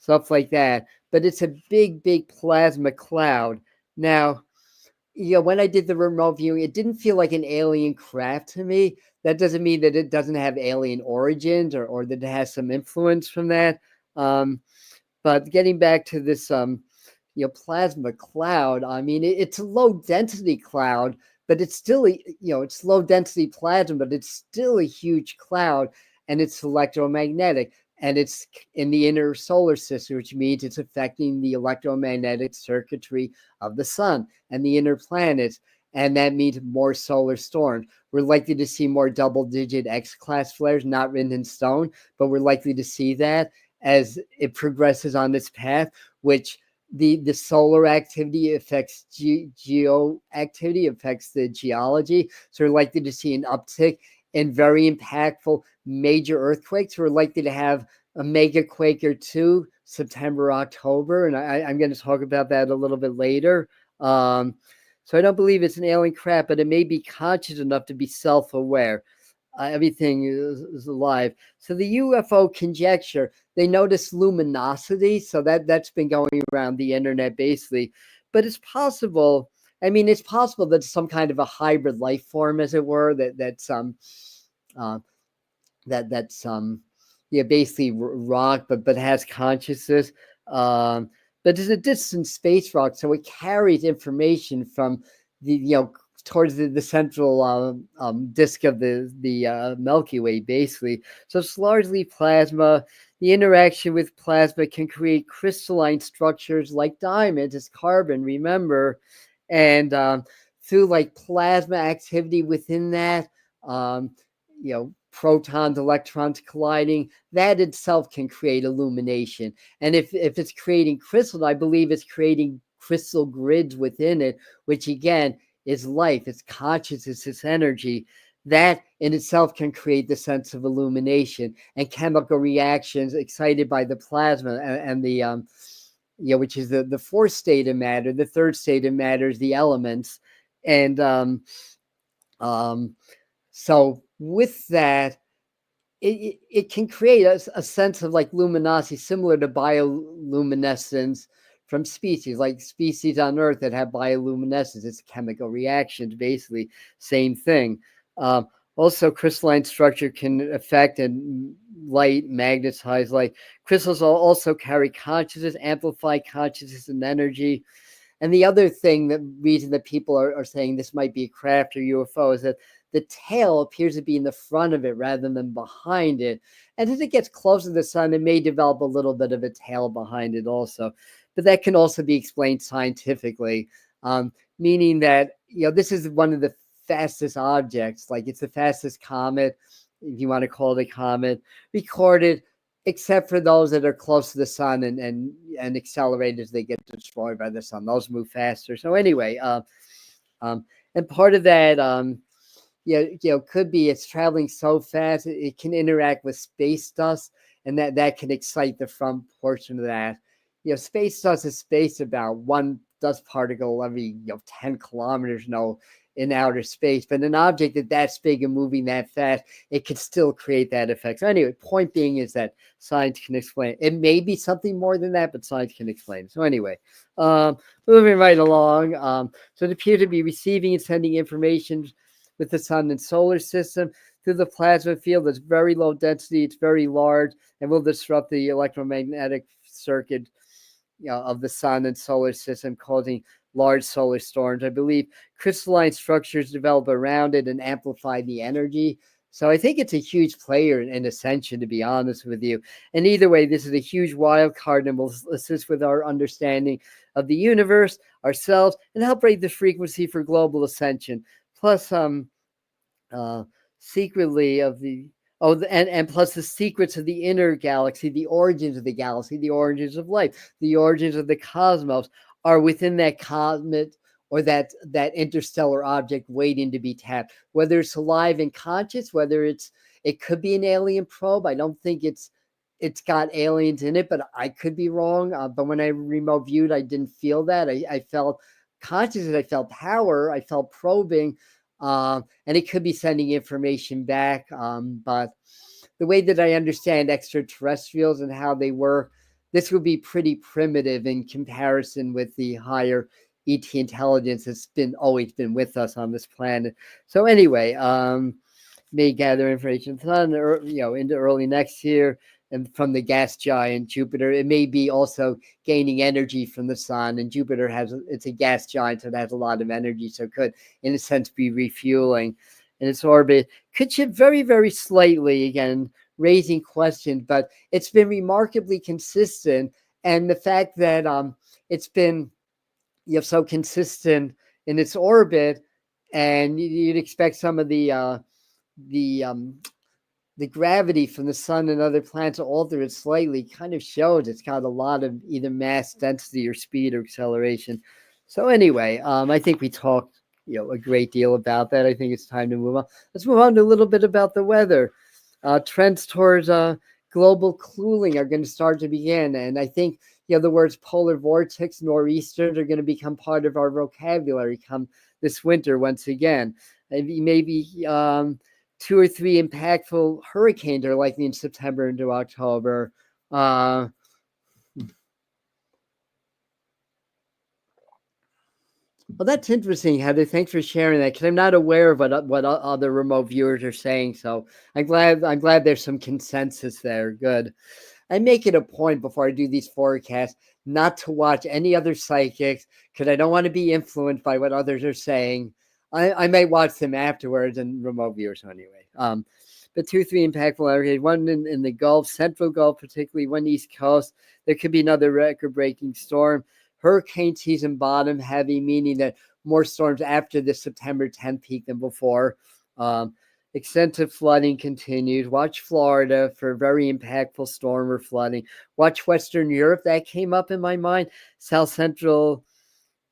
S1: stuff like that. But it's a big, big plasma cloud. Now, when I did the remote viewing, it didn't feel like an alien craft to me. That doesn't mean that it doesn't have alien origins or that it has some influence from that. But getting back to this, plasma cloud, I mean, it's a low density cloud, but it's still, it's low density plasma, but it's still a huge cloud, and it's electromagnetic. And it's in the inner solar system, which means it's affecting the electromagnetic circuitry of the sun and the inner planets. And that means more solar storms. We're likely to see more double-digit X-class flares, not written in stone, but we're likely to see that as it progresses on this path, which the solar activity affects geo activity, affects the geology. So we're likely to see an uptick in very impactful major earthquakes. We're likely to have a mega quake or two, September, October, and I'm going to talk about that a little bit later. So I don't believe it's an alien craft, but it may be conscious enough to be self-aware. Everything is alive. So the UFO conjecture, they notice luminosity, so that's been going around the internet basically. But it's possible. I mean, it's possible that some kind of a hybrid life form, as it were, uh, that's basically rock, but has consciousness. But it's a distant space rock, so it carries information from the towards the central disk of the Milky Way, basically. So it's largely plasma. The interaction with plasma can create crystalline structures like diamonds. It's carbon, remember, and through like plasma activity within that, um, protons, electrons colliding, that itself can create illumination. And if it's creating crystal, I believe it's creating crystal grids within it, which again is life, it's consciousness, it's energy. That in itself can create the sense of illumination and chemical reactions excited by the plasma and the which is the fourth state of matter. The third state of matter is the elements. And so with that, it can create a sense of like luminosity similar to bioluminescence from species, like species on Earth that have bioluminescence. It's chemical reactions, basically, same thing. Also, crystalline structure can affect and light, magnetize light. Crystals also carry consciousness, amplify consciousness and energy. And the other thing, the reason that people are saying this might be a craft or UFO, is that the tail appears to be in the front of it rather than behind it. And as it gets closer to the sun, it may develop a little bit of a tail behind it also. But that can also be explained scientifically, meaning that, this is one of the fastest objects, like it's the fastest comet, if you want to call it a comet, recorded, except for those that are close to the sun and accelerate as they get destroyed by the sun. Those move faster. So anyway, and part of that, could be it's traveling so fast it can interact with space dust, and that can excite the front portion of that. Space dust is spaced about one dust particle every 10 kilometers in outer space, but an object that's big and moving that fast, it could still create that effect. So anyway, point being is that science can explain it. It may be something more than that, but science can explain it. So anyway, moving right along. So it appears to be receiving and sending information with the sun and solar system through the plasma field. It's very low density, it's very large, and will disrupt the electromagnetic circuit of the sun and solar system, causing large solar storms. I believe crystalline structures develop around it and amplify the energy. So I think it's a huge player in Ascension, to be honest with you. And either way, this is a huge wild card and will assist with our understanding of the universe, ourselves, and help raise the frequency for global ascension. Plus, secretly of the and plus the secrets of the inner galaxy, the origins of the galaxy, the origins of life, the origins of the cosmos are within that cosmic or that interstellar object waiting to be tapped. Whether it's alive and conscious, whether it could be an alien probe. I don't think it's got aliens in it, but I could be wrong. But when I remote viewed, I didn't feel that. I felt consciousness, I felt power, I felt probing, and it could be sending information back. But the way that I understand extraterrestrials and how they work, this would be pretty primitive in comparison with the higher ET intelligence that's always been with us on this planet. So anyway, may gather information from into early next year, and from the gas giant Jupiter. It may be also gaining energy from the sun, and Jupiter it's a gas giant, so it has a lot of energy, so it could, in a sense, be refueling. And its orbit could shift very, very slightly, again, raising questions, but it's been remarkably consistent. And the fact that it's been so consistent in its orbit, and you'd expect some of the gravity from the sun and other planets to alter it slightly, kind of shows it's got a lot of either mass density or speed or acceleration. So anyway, I think we talked a great deal about that. I think it's time to move on. Let's move on to a little bit about the weather. Trends towards global cooling are going to start to begin, and I think the words polar vortex, nor'easters are going to become part of our vocabulary come this winter once again. Maybe 2 or 3 impactful hurricanes are likely in September into October. Well, that's interesting, Heather. Thanks for sharing that, because I'm not aware of what other remote viewers are saying. So I'm glad there's some consensus there. Good. I make it a point before I do these forecasts not to watch any other psychics, because I don't want to be influenced by what others are saying. I may watch them afterwards, and remote viewers anyway. But 2, 3 impactful areas, one in the Gulf, Central Gulf, particularly one East Coast. There could be another record-breaking storm. Hurricane season bottom heavy, meaning that more storms after the September 10th peak than before. Extensive flooding continues. Watch Florida for very impactful storm or flooding. Watch Western Europe. That came up in my mind. South Central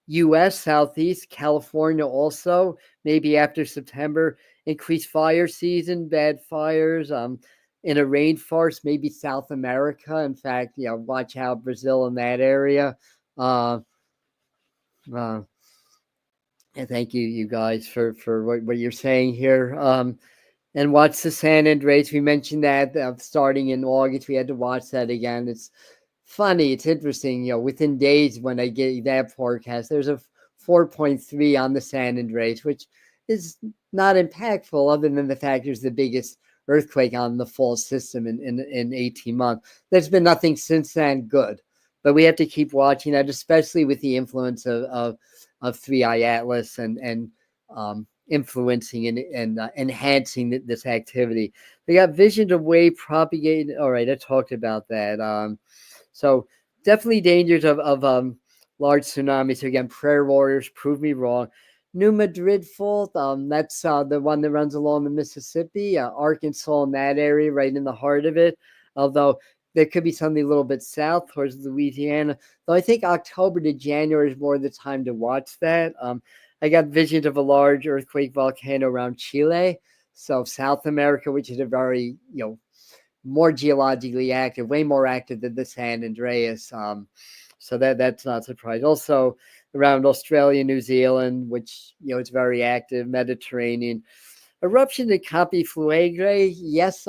S1: U.S., Southeast, California also, maybe after September. Increased fire season, bad fires. In a rainforest, maybe South America. In fact, watch out Brazil in that area. And thank you guys for what you're saying here. And watch the San Andreas. We mentioned that starting in August, we had to watch that again. It's funny. It's interesting. Within days when I get that forecast, there's a 4.3 on the San Andreas, which is not impactful other than the fact there's the biggest earthquake on the fault system in 18 months. There's been nothing since then good. But we have to keep watching that, especially with the influence of 3i Atlas and influencing and enhancing this activity. They got vision of wave propagating. All right, I talked about that. So definitely dangers of large tsunamis. So again, prayer warriors, prove me wrong. New Madrid fault. That's the one that runs along the Mississippi, Arkansas, in that area, right in the heart of it. Although there could be something a little bit south towards Louisiana. Though I think October to January is more the time to watch that. I got visions of a large earthquake volcano around Chile. So South America, which is a very, more geologically active, way more active than the San Andreas. So that's not surprising. Also around Australia, New Zealand, which, it's very active, Mediterranean. Eruption at Capi Fluegre, yes.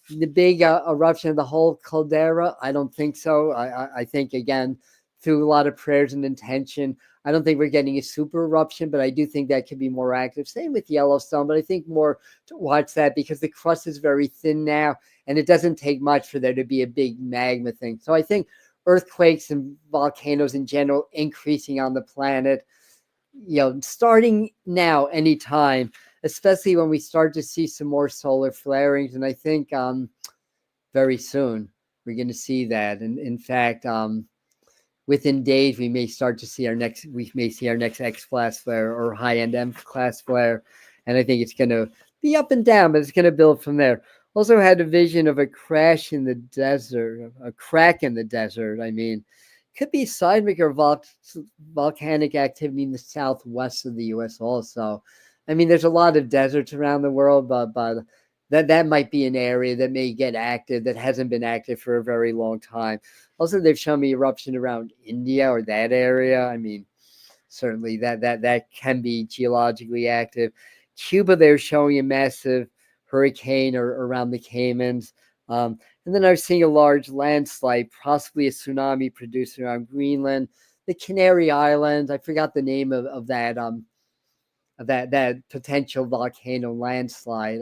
S1: The big eruption of the whole caldera, I don't think so. I think, again, through a lot of prayers and intention, I don't think we're getting a super eruption, but I do think that could be more active. Same with Yellowstone, but I think more to watch that because the crust is very thin now, and it doesn't take much for there to be a big magma thing. So I think earthquakes and volcanoes in general increasing on the planet, starting now, anytime. especially when we start to see some more solar flarings. And I think very soon we're going to see that. And in fact, within days, we may see our next X class flare or high end M class flare. And I think it's going to be up and down, but it's going to build from there. Also had a vision of a crash in the desert, a crack in the desert. I mean, could be seismic or volcanic activity in the southwest of the U.S. also. I mean, there's a lot of deserts around the world, but that might be an area that may get active that hasn't been active for a very long time. Also, they've shown me eruption around India or that area. I mean, certainly that can be geologically active. Cuba, they're showing a massive hurricane or around the Caymans. And then I was seeing a large landslide, possibly a tsunami produced around Greenland, the Canary Islands. I forgot the name of that that potential volcano landslide.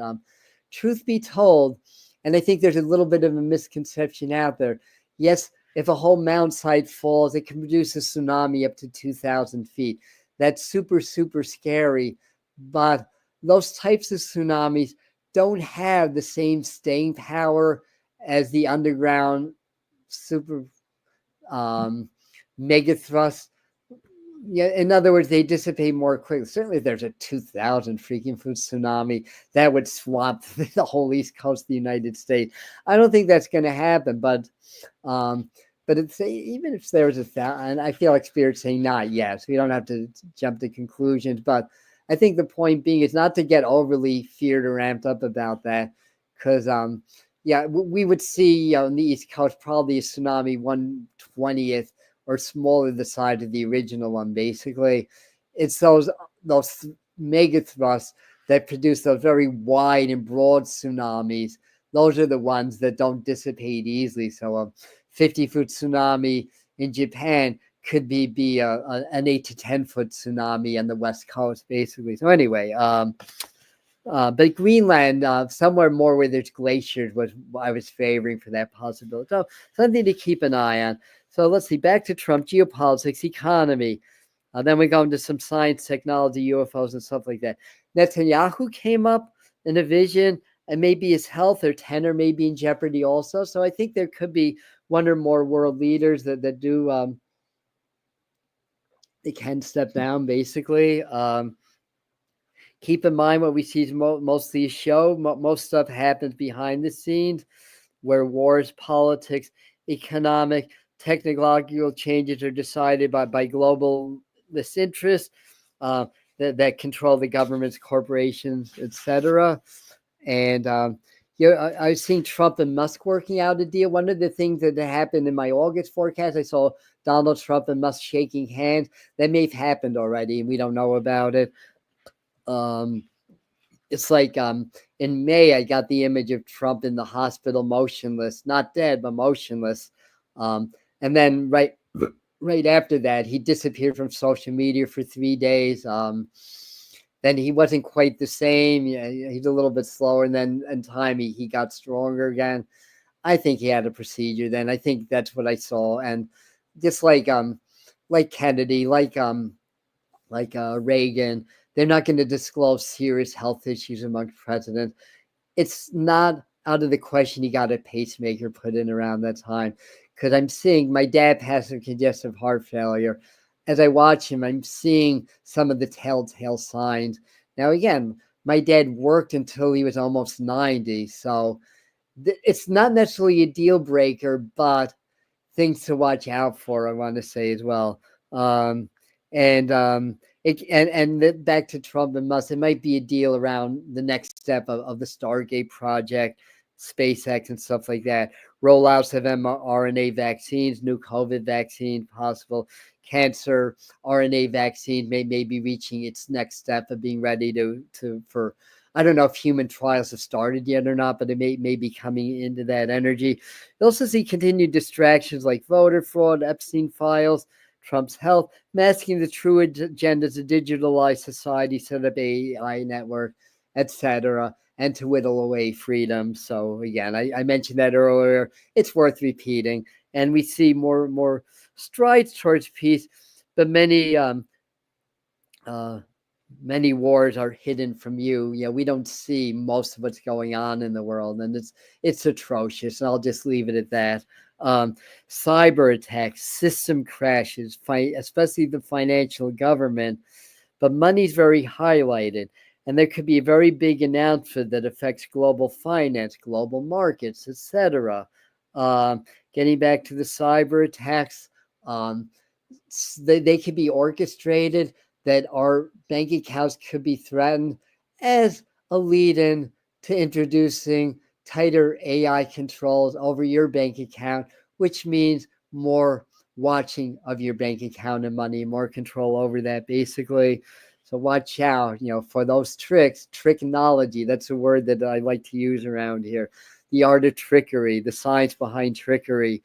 S1: Truth be told, and I think there's a little bit of a misconception out there. Yes, if a whole mountainside falls, it can produce a tsunami up to 2,000 feet. That's super, super scary. But those types of tsunamis don't have the same staying power as the underground super mega thrust. Yeah, in other words, they dissipate more quickly. Certainly, if there's a 2,000 freaking foot tsunami, that would swamp the whole east coast of the United States. I don't think that's going to happen, but it's even if there's 1,000, and I feel like Spirit's saying not yet, so we don't have to jump to conclusions. But I think the point being is not to get overly feared or ramped up about that, because yeah, we would see on the East Coast probably a tsunami 1/20th or smaller the size of the original one. Basically, it's those mega thrusts that produce those very wide and broad tsunamis. Those are the ones that don't dissipate easily. So a 50-foot tsunami in Japan could be an 8 to 10-foot tsunami on the West Coast, basically. So anyway, but Greenland, somewhere more where there's glaciers, was I was favoring for that possibility. So something to keep an eye on. So let's see, back to Trump, geopolitics, economy. Then we go into some science, technology, UFOs, and stuff like that. Netanyahu came up in a vision, and maybe his health or tenor may be in jeopardy also. So I think there could be one or more world leaders that do, they can step down, basically. Keep in mind what we see is mostly a show. Most stuff happens behind the scenes, where wars, politics, economic, technological changes are decided by globalist interests that control the governments, corporations, etc. And I've seen Trump and Musk working out a deal. One of the things that happened in my August forecast, I saw Donald Trump and Musk shaking hands. That may have happened already, and we don't know about it. It's like in May, I got the image of Trump in the hospital, motionless, not dead, but motionless. And then right after that, he disappeared from social media for 3 days. Then he wasn't quite the same. He's a little bit slower. And then in time, he got stronger again. I think he had a procedure then. I think that's what I saw. And just like Kennedy, like Reagan, they're not going to disclose serious health issues among presidents. It's not out of the question he got a pacemaker put in around that time, because I'm seeing my dad has some congestive heart failure. As I watch him, I'm seeing some of the telltale signs. Now, again, my dad worked until he was almost 90, so it's not necessarily a deal breaker, but things to watch out for, I want to say as well. Back to Trump and Musk, it might be a deal around the next step of the Stargate project, SpaceX, and stuff like that. Rollouts of mRNA vaccines, new COVID vaccine, possible cancer RNA vaccine may be reaching its next step of being ready for. I don't know if human trials have started yet or not, but it may be coming into that energy. You also see continued distractions like voter fraud, Epstein files, Trump's health, masking the true agendas to digitalize society, set up AI network, etc., and to whittle away freedom. So again, I mentioned that earlier. It's worth repeating, and we see more strides towards peace, but many many wars are hidden from you. We don't see most of what's going on in the world, and it's atrocious. And I'll just leave it at that. Cyber attacks, system crashes, especially the financial government, but money's very highlighted. And there could be a very big announcement that affects global finance, global markets, etc. Getting back to the cyber attacks, um, they could be orchestrated, that our bank accounts could be threatened as a lead-in to introducing tighter AI controls over your bank account, which means more watching of your bank account and money, more control over that, basically. So watch out, for those tricks. Tricknology, that's a word that I like to use around here. The art of trickery, the science behind trickery.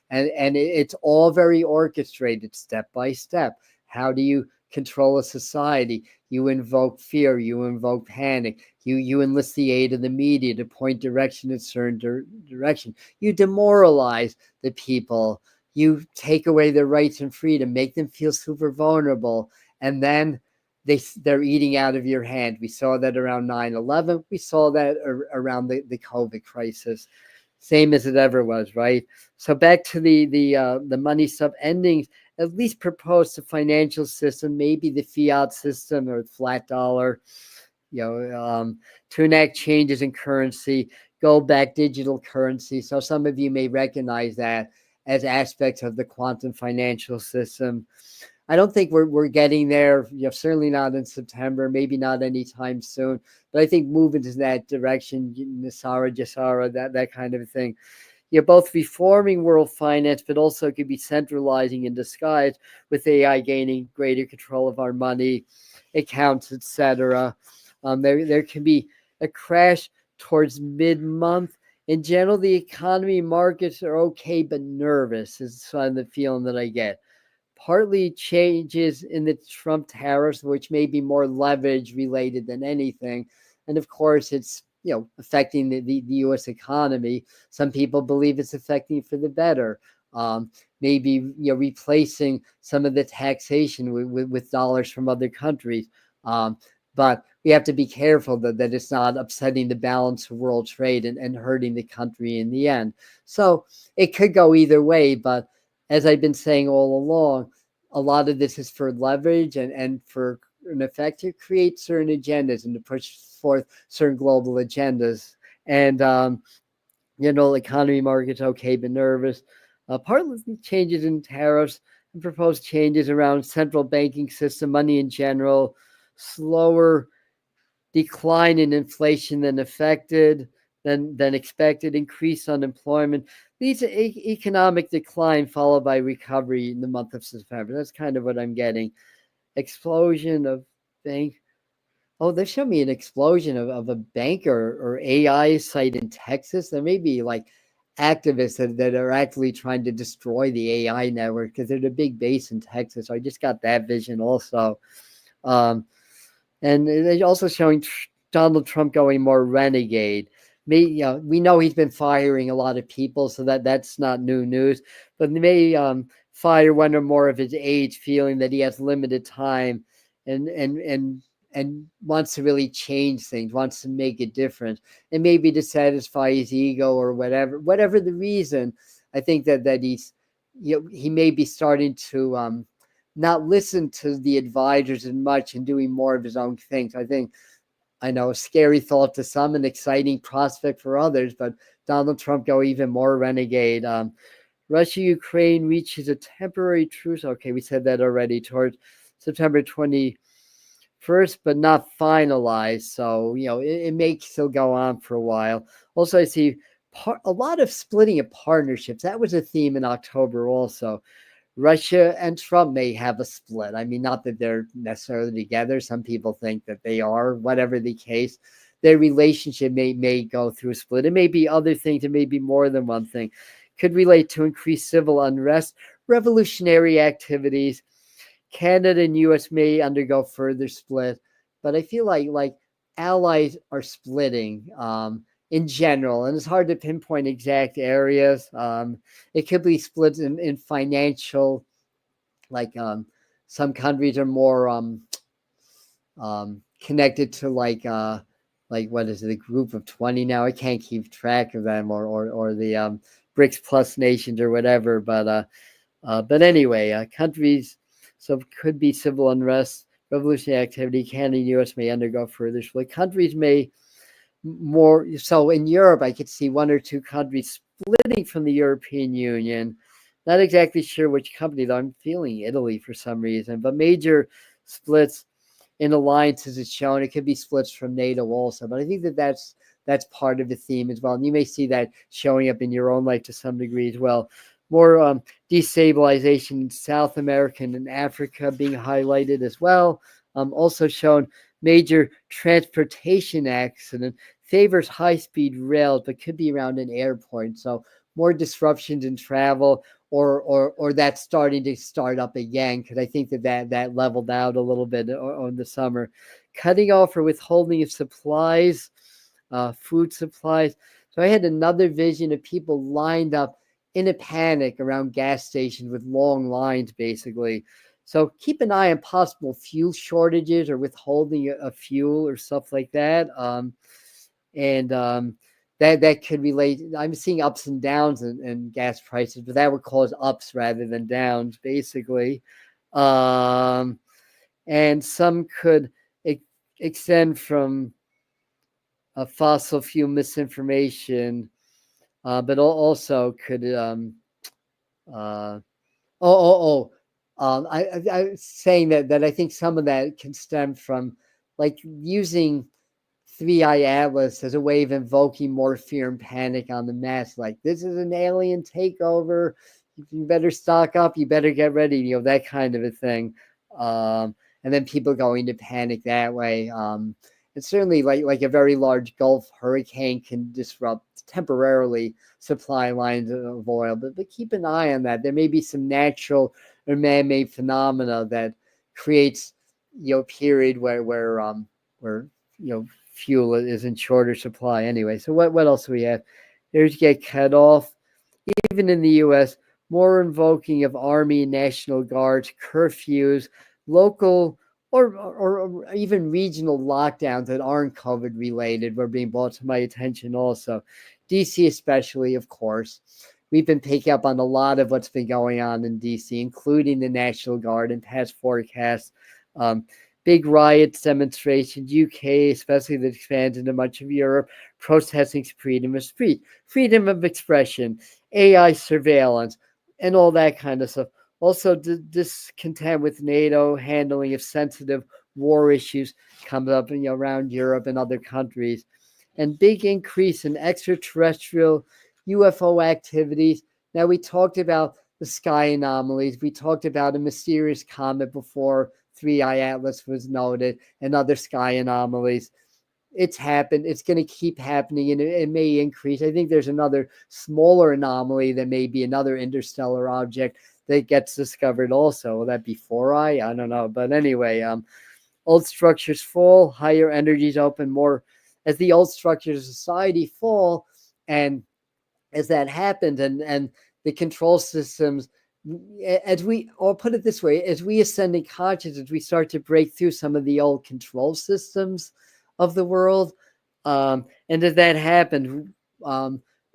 S1: And it's all very orchestrated, step by step. How do you control a society? You invoke fear, you invoke panic, you enlist the aid of the media to point direction in a certain direction. You demoralize the people, you take away their rights and freedom, make them feel super vulnerable, and then they're eating out of your hand. We saw that around 9/11. We saw that around the COVID crisis. Same as it ever was, right? So back to the money stuff. Endings at least propose the financial system, maybe the fiat system or flat dollar, to enact changes in currency, go back digital currency. So some of you may recognize that as aspects of the quantum financial system. I don't think we're getting there. Certainly not in September, maybe not anytime soon. But I think moving in that direction, Nasara, Jasara, that kind of thing. Both reforming world finance, but also could be centralizing in disguise, with AI gaining greater control of our money, accounts, etc. There can be a crash towards mid-month. In general, the economy markets are okay, but nervous is kind of the feeling that I get. Partly changes in the Trump tariffs, which may be more leverage related than anything. And of course, it's affecting the U.S. economy. Some people believe it's affecting for the better. Maybe replacing some of the taxation with dollars from other countries. But we have to be careful that it's not upsetting the balance of world trade and hurting the country in the end. So it could go either way, but as I've been saying all along, a lot of this is for leverage and for an effect to create certain agendas and to push forth certain global agendas. And, economy markets okay, but nervous. Partly changes in tariffs and proposed changes around central banking system, money in general, slower decline in inflation than expected, increased unemployment. These economic decline followed by recovery in the month of September. That's kind of what I'm getting. Explosion of bank. Oh, they show me an explosion of a bank or AI site in Texas. There may be like activists that are actually trying to destroy the AI network because there's a big base in Texas. So I just got that vision also. And they're also showing Donald Trump going more renegade. We know he's been firing a lot of people, so that's not new news. But they may fire one or more of his aides, feeling that he has limited time, and wants to really change things, wants to make a difference, and maybe to satisfy his ego or whatever the reason. I think that he's he may be starting to not listen to the advisors as much and doing more of his own things. I know, a scary thought to some, an exciting prospect for others, but Donald Trump go even more renegade. Russia-Ukraine reaches a temporary truce. Okay, we said that already, towards September 21st, but not finalized. So, it may still go on for a while. Also, I see a lot of splitting of partnerships. That was a theme in October also. Russia and Trump may have a split. I mean, not that they're necessarily together. Some people think that they are, whatever the case. Their relationship may go through a split. It may be other things. It may be more than one thing. Could relate to increased civil unrest, revolutionary activities. Canada and U.S. may undergo further split. But I feel like allies are splitting in general, and it's hard to pinpoint exact areas. It could be split in financial, like some countries are more connected to like what is it, a group of 20 now? I can't keep track of them, or the BRICS plus nations or whatever. But anyway, countries, so could be civil unrest, revolutionary activity. Canada and U.S. may undergo further split. Countries may more. So in Europe, I could see one or two countries splitting from the European Union. Not exactly sure which company, though. I'm feeling Italy for some reason, but major splits in alliances is shown. It could be splits from NATO also, but I think that's part of the theme as well. And you may see that showing up in your own life to some degree as well. More destabilization in South America and Africa being highlighted as well. Also shown major transportation accident favors high-speed rails, but could be around an airport. So more disruptions in travel, or that's starting to start up again, because I think that leveled out a little bit on the summer. Cutting off or withholding of supplies, food supplies. So I had another vision of people lined up in a panic around gas stations with long lines, basically. So keep an eye on possible fuel shortages or withholding of fuel or stuff like that. And that could relate. I'm seeing ups and downs in gas prices, but that would cause ups rather than downs, basically. And some could extend from fossil fuel misinformation, but also could I was saying that I think some of that can stem from like using 3i Atlas as a way of invoking more fear and panic on the mass. Like, this is an alien takeover. You better stock up. You better get ready. That kind of a thing. And then people going to panic that way. And certainly, like a very large Gulf hurricane can disrupt temporarily supply lines of oil. But keep an eye on that. There may be some natural or man-made phenomena that creates period where fuel is in shorter supply anyway. So what else do we have? There's get cut off. Even in the U.S., more invoking of Army and National Guards, curfews, local or even regional lockdowns that aren't COVID related were being brought to my attention also. DC especially, of course. We've been picking up on a lot of what's been going on in DC, including the National Guard and past forecasts. Big riots, demonstrations, UK, especially that expands into much of Europe, protesting freedom of speech, freedom of expression, AI surveillance, and all that kind of stuff. Also, discontent with NATO handling of sensitive war issues comes up around Europe and other countries. And big increase in extraterrestrial UFO activities. Now, we talked about the sky anomalies. We talked about a mysterious comet before 3i Atlas was noted, and other sky anomalies. It's happened. It's going to keep happening, and it may increase. I think there's another smaller anomaly that may be another interstellar object that gets discovered also. Will that be 4i? I don't know. But anyway, old structures fall, higher energies open more. As the old structures of society fall, and as that happens, and the control systems, or put it this way, as we ascend in consciousness, we start to break through some of the old control systems of the world. And as that happens,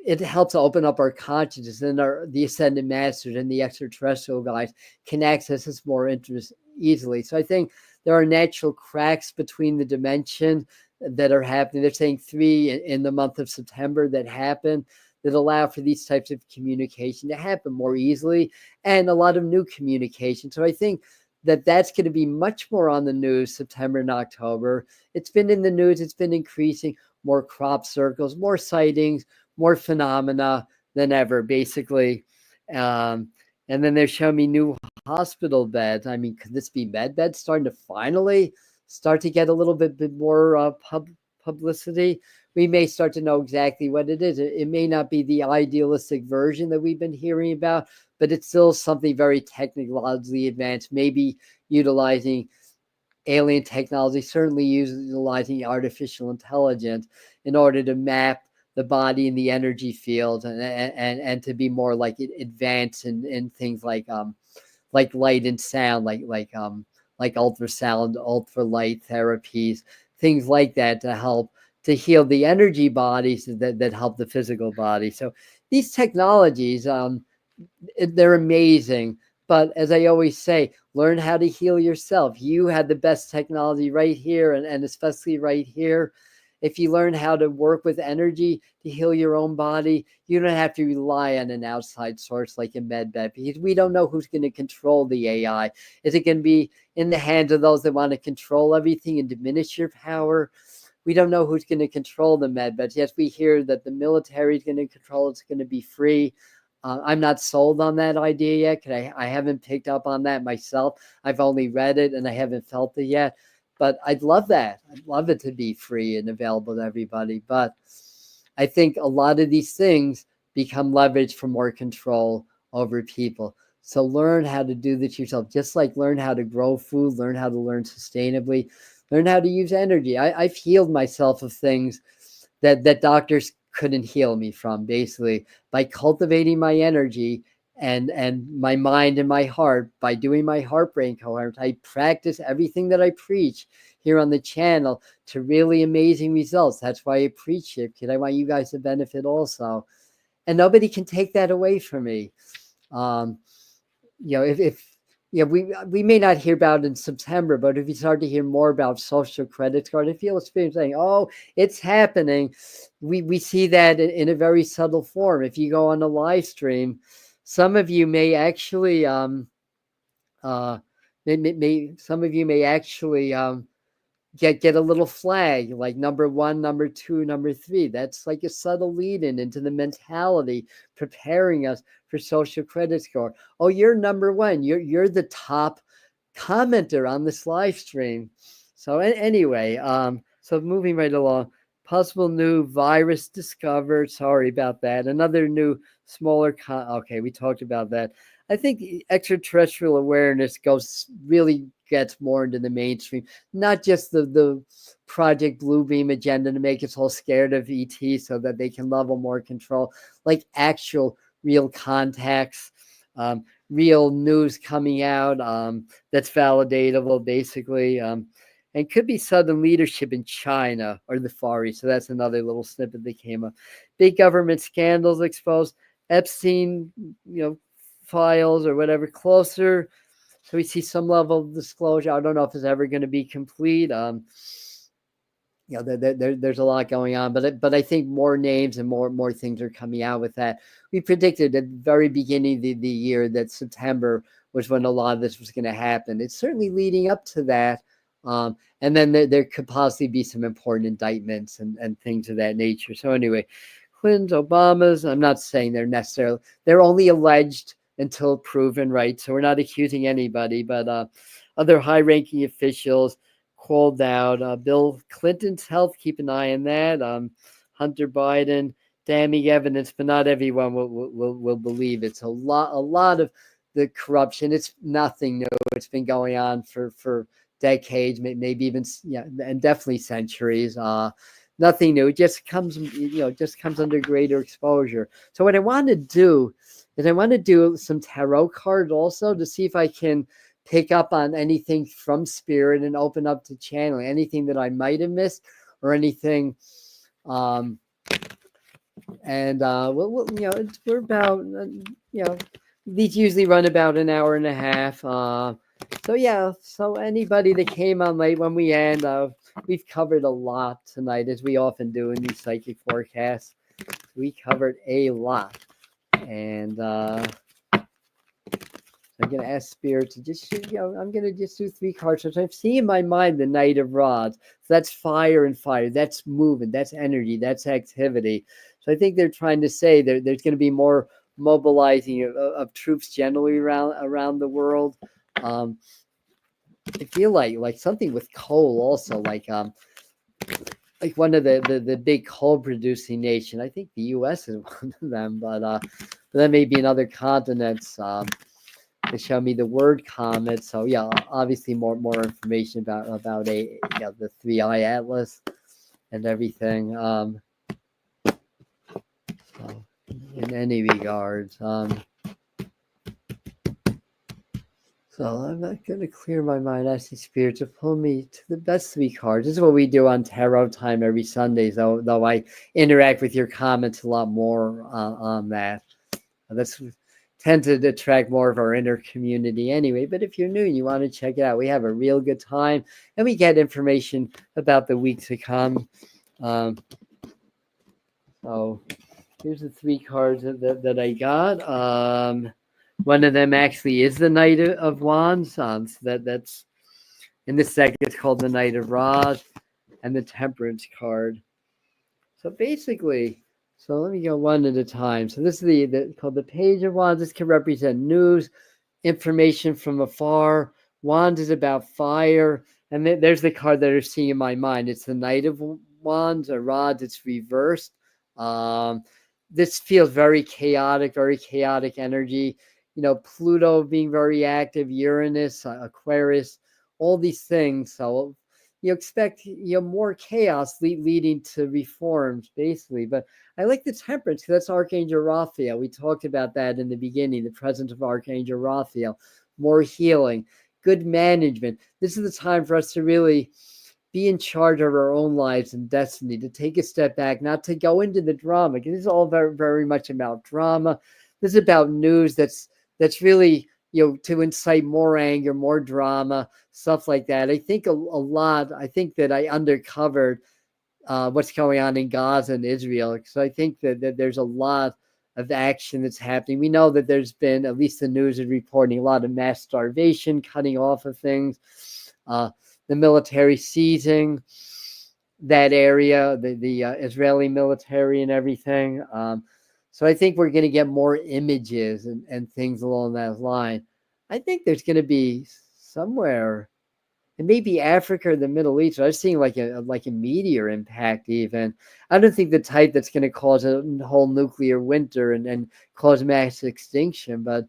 S1: it helps open up our consciousness, and the ascended masters and the extraterrestrial guys can access this more interest easily. So I think there are natural cracks between the dimensions that are happening. They're saying 3 in the month of September that happen, that allow for these types of communication to happen more easily, and a lot of new communication. So I think that's going to be much more on the news September and October. It's been in the news. It's been increasing. More crop circles, more sightings, more phenomena than ever, basically. And then they're showing me new hospital beds. I mean, could this be med beds starting to finally start to get a little bit more publicity? We may start to know exactly what it is. It may not be the idealistic version that we've been hearing about, but it's still something very technologically advanced, maybe utilizing alien technology, certainly utilizing artificial intelligence in order to map the body and the energy field, and to be more like advanced in things like light and sound, like like ultrasound, ultralight therapies, things like that to help to heal the energy bodies that help the physical body. So these technologies, they're amazing. But as I always say, learn how to heal yourself. You had the best technology right here, and especially right here. If you learn how to work with energy to heal your own body, you don't have to rely on an outside source like a med bed, because we don't know who's going to control the AI. Is it going to be in the hands of those that want to control everything and diminish your power? We don't know who's going to control the med beds. Yes, we hear that the military is going to control. It's going to be free. I'm not sold on that idea yet, because I haven't picked up on that myself. I've only read it and I haven't felt it yet. But I'd love that. I'd love it to be free and available to everybody. But I think a lot of these things become leverage for more control over people. So learn how to do this yourself. Just like learn how to grow food, learn how to learn sustainably, learn how to use energy. I've healed myself of things that doctors couldn't heal me from, basically by cultivating my energy and my mind and my heart, by doing my heart brain coherence. I practice everything that I preach here on the channel to really amazing results. That's why I preach it, because I want you guys to benefit also, and nobody can take that away from me. If we may not hear about it in September, but if you start to hear more about social credit card, if you'll experience saying, "Oh, it's happening," we see that in a very subtle form. If you go on a live stream, some of you may actually some of you may actually get a little flag like number 1, number 2, number 3. That's like a subtle lead in into the mentality, preparing us for social credit score. Oh, you're number 1. You're the top commenter on this live stream. So anyway, so moving right along, possible new virus discovered. Sorry about that. Another new smaller okay, we talked about that. I think extraterrestrial awareness really gets more into the mainstream, not just the Project Bluebeam agenda to make us all scared of ET so that they can level more control, like actual real contacts, real news coming out that's validatable, basically. And could be sudden leadership in China or the Far East. So that's another little snippet that came up. Big government scandals exposed. Epstein, files or whatever closer. So we see some level of disclosure. I don't know if it's ever going to be complete. There's a lot going on, but I think more names and more things are coming out with that. We predicted at the very beginning of the year that September was when a lot of this was going to happen. It's certainly leading up to that. And then there could possibly be some important indictments and things of that nature. So anyway, Clintons, Obamas, I'm not saying they're only alleged until proven, right? So we're not accusing anybody, but other high-ranking officials called out. Bill Clinton's health, keep an eye on that. Hunter Biden, damning evidence, but not everyone will believe it. So a lot of the corruption, it's nothing new. It's been going on for decades, maybe even and definitely centuries. Nothing new. It just comes under greater exposure. So what I want to do is I want to do some tarot cards also to see if I can pick up on anything from spirit and open up to channeling, anything that I might have missed or anything. We're about, these usually run about an hour and a half. So anybody that came on late when we end, we've covered a lot tonight, as we often do in these psychic forecasts. We covered a lot. And I'm going to ask Spirit to just I'm going to just do 3 cards. So I'm seeing in my mind the Knight of Rods. So that's fire and fire. That's movement. That's energy. That's activity. So I think they're trying to say there's going to be more mobilizing of troops generally around the world. I feel like something with coal also, like one of the big coal producing nation. I think the U.S. is one of them, but that may be in other continents. They show me the word comet. So yeah, obviously more information about the 3-eye atlas and everything. So in any regards, So I'm not going to clear my mind, asking Spirit to pull me to the best 3 cards. This is what we do on Tarot Time every Sunday, though I interact with your comments a lot more on that. That's tend to attract more of our inner community anyway. But if you're new and you want to check it out, we have a real good time, and we get information about the week to come. So here's the 3 cards that I got. One of them actually is the Knight of Wands. So that's in this deck. It's called the Knight of Rods, and the Temperance card. So basically, so let me go one at a time. So this is the called the Page of Wands. This can represent news, information from afar. Wands is about fire, and there's the card that I see in my mind. It's the Knight of Wands, or Rods. It's reversed. This feels very chaotic energy. You know, Pluto being very active, Uranus, Aquarius, all these things. So you expect more chaos leading to reforms, basically. But I like the Temperance because that's Archangel Raphael. We talked about that in the beginning, the presence of Archangel Raphael. More healing, good management. This is the time for us to really be in charge of our own lives and destiny, to take a step back, not to go into the drama, because this is all very, very much about drama. This is about news that's really, to incite more anger, more drama, stuff like that. I think I think that I undercovered what's going on in Gaza and Israel. So I think that there's a lot of action that's happening. We know that there's been, at least the news is reporting, a lot of mass starvation, cutting off of things, the military seizing that area, the Israeli military and everything. So I think we're going to get more images and things along that line. I think there's going to be somewhere, it may be Africa or the Middle East. I was seeing like a meteor impact even. I don't think the type that's going to cause a whole nuclear winter and cause mass extinction, but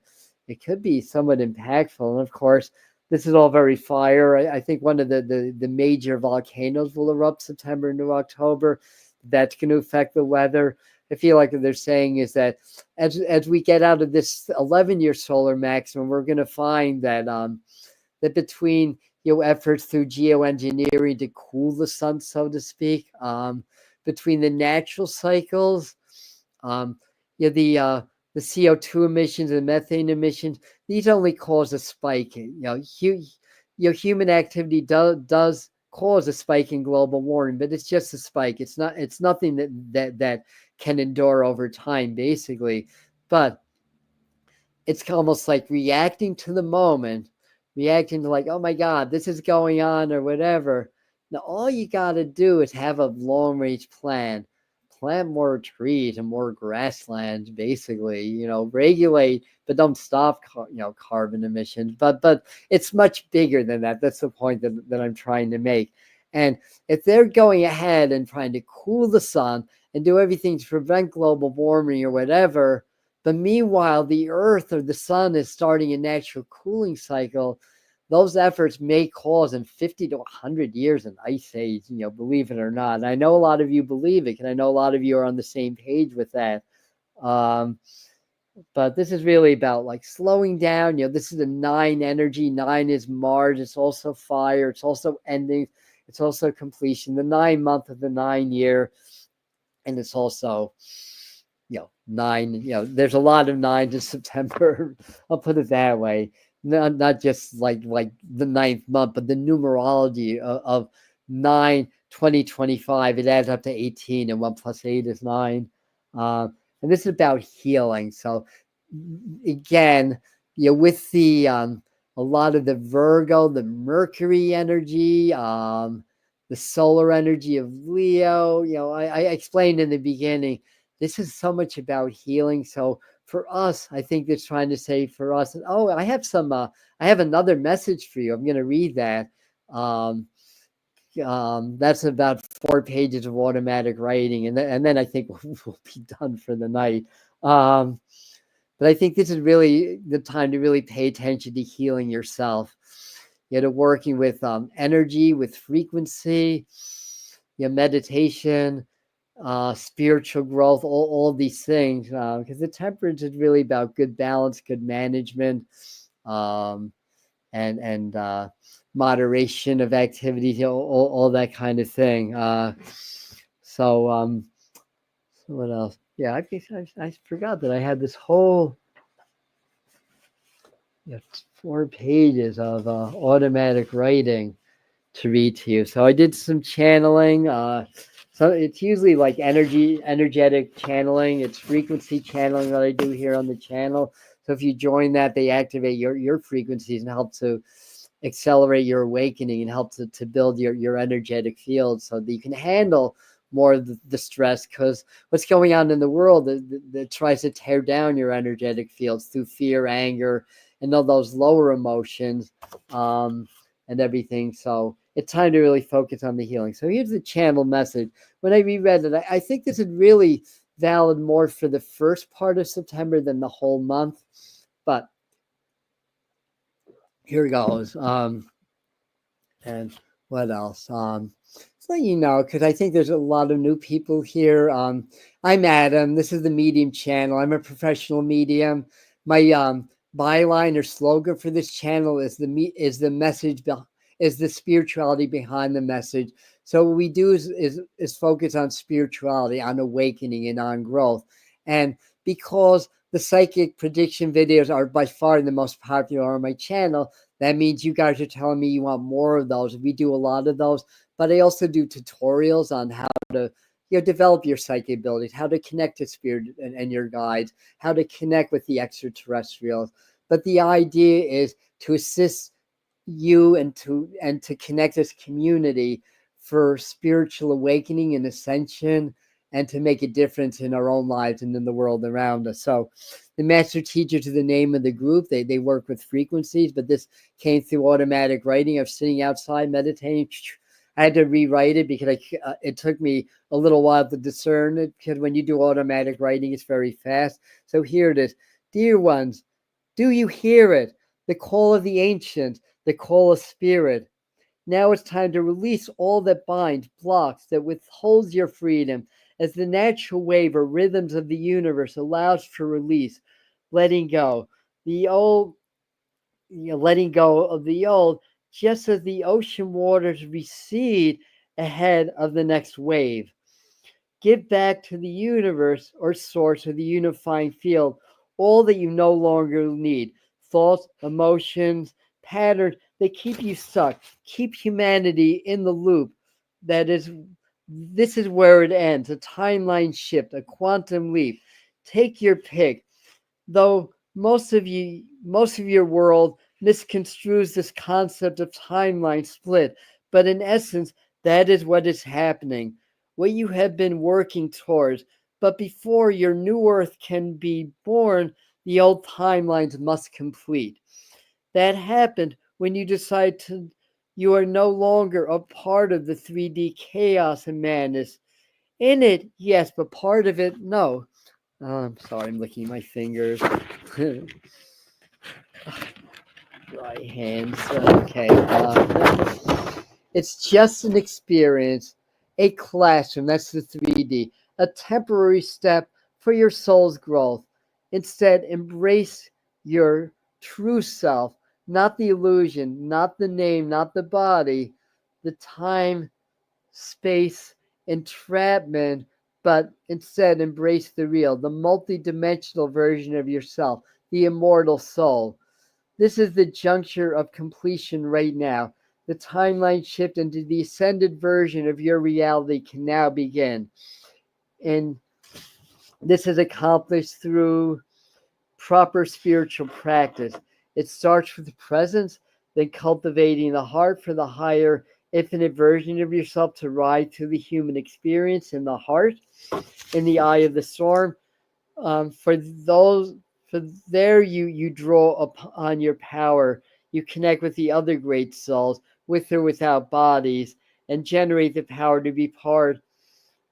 S1: it could be somewhat impactful. And of course, this is all very fire. I think one of the major volcanoes will erupt September into October. That's going to affect the weather. I feel like what they're saying is that as we get out of this 11-year solar maximum, we're going to find that that between efforts through geoengineering to cool the sun, so to speak, between the natural cycles, the CO2 emissions and methane emissions, these only cause a spike. Human activity does cause a spike in global warming, but it's just a spike. It's nothing that can endure over time, basically. But it's almost like reacting to the moment, reacting to like, oh my God, this is going on or whatever. Now, all you got to do is have a long range plan, plant more trees and more grasslands, basically, regulate, but don't stop, carbon emissions. But it's much bigger than that. That's the point that I'm trying to make. And if they're going ahead and trying to cool the sun and do everything to prevent global warming or whatever, but meanwhile, the Earth or the sun is starting a natural cooling cycle, those efforts may cause in 50 to 100 years an ice age, believe it or not. And I know a lot of you believe it, and I know a lot of you are on the same page with that. But this is really about like slowing down. This is a 9 energy. 9 is Mars. It's also fire. It's also ending. It's also completion. The 9 month of the 9 year. And it's also 9, there's a lot of 9s in September. I'll put it that way. Not just like the 9th month, but the numerology of 9, 2025. It adds up to 18, and 1 plus 8 is 9. And this is about healing. So again, with the a lot of the Virgo, the Mercury energy, the solar energy of Leo, I explained in the beginning, this is so much about healing. So for us, I think it's trying to say for us, I have another message for you. I'm going to read that. That's about 4 pages of automatic writing. And then I think we'll be done for the night. But I think this is really the time to really pay attention to healing yourself. To working with energy, with frequency, meditation, spiritual growth, all these things, because the Temperance is really about good balance, good management, and moderation of activities, all that kind of thing. So what else? Yeah, I forgot that I had this whole 4 pages of automatic writing to read to you. So I did some channeling. So it's usually like energetic channeling. It's frequency channeling that I do here on the channel. So if you join that, they activate your frequencies and help to accelerate your awakening and help to build your energetic field so that you can handle more of the stress, because what's going on in the world that tries to tear down your energetic fields through fear, anger, and all those lower emotions, and everything. So it's time to really focus on the healing. So here's the channel message. When I reread it, I think this is really valid more for the first part of September than the whole month. But here goes. And what else? So you know, because I think there's a lot of new people here. I'm Adam. This is the Medium channel. I'm a professional medium. My byline or slogan for this channel is the message is the spirituality behind the message. So what we do is focus on spirituality, on awakening, and on growth. And because the psychic prediction videos are by far the most popular on my channel, that means you guys are telling me you want more of those. We do a lot of those, but I also do tutorials on how to develop your psychic abilities, how to connect to spirit and your guides, how to connect with the extraterrestrials. But the idea is to assist you and to connect this community for spiritual awakening and ascension, and to make a difference in our own lives and in the world around us. So the master teachers is the name of the group. They work with frequencies, but this came through automatic writing of sitting outside meditating. I had to rewrite it because it took me a little while to discern it, because when you do automatic writing, it's very fast. So here it is. Dear ones, do you hear it? The call of the ancients, the call of spirit. Now it's time to release all that binds, blocks, that withholds your freedom, as the natural wave or rhythms of the universe allows for release, letting go. The old, letting go of the old, just as the ocean waters recede ahead of the next wave. Give back to the universe or source or the unifying field all that you no longer need. Thoughts, emotions, patterns that keep you stuck, keep humanity in the loop. This is where it ends. A timeline shift, a quantum leap. Take your pick. Though most of your world misconstrues this concept of timeline split, but in essence, that is what is happening, what you have been working towards. But before your new earth can be born, the old timelines must complete. That happened when you decide you are no longer a part of the 3D chaos and madness. In it, yes, but part of it, no. I'm sorry, I'm licking my fingers. Dry hands. Okay. It's just an experience, a classroom. That's the 3D. A temporary step for your soul's growth. Instead, embrace your true self, not the illusion, not the name, not the body, the time, space, entrapment, but instead embrace the real, the multidimensional version of yourself, the immortal soul. This is the juncture of completion right now. The timeline shift into the ascended version of your reality can now begin. And this is accomplished through proper spiritual practice. It starts with the presence, then cultivating the heart for the higher, infinite version of yourself to ride through the human experience in the heart, in the eye of the storm. For there you draw upon your power. You connect with the other great souls, with or without bodies, and generate the power to be part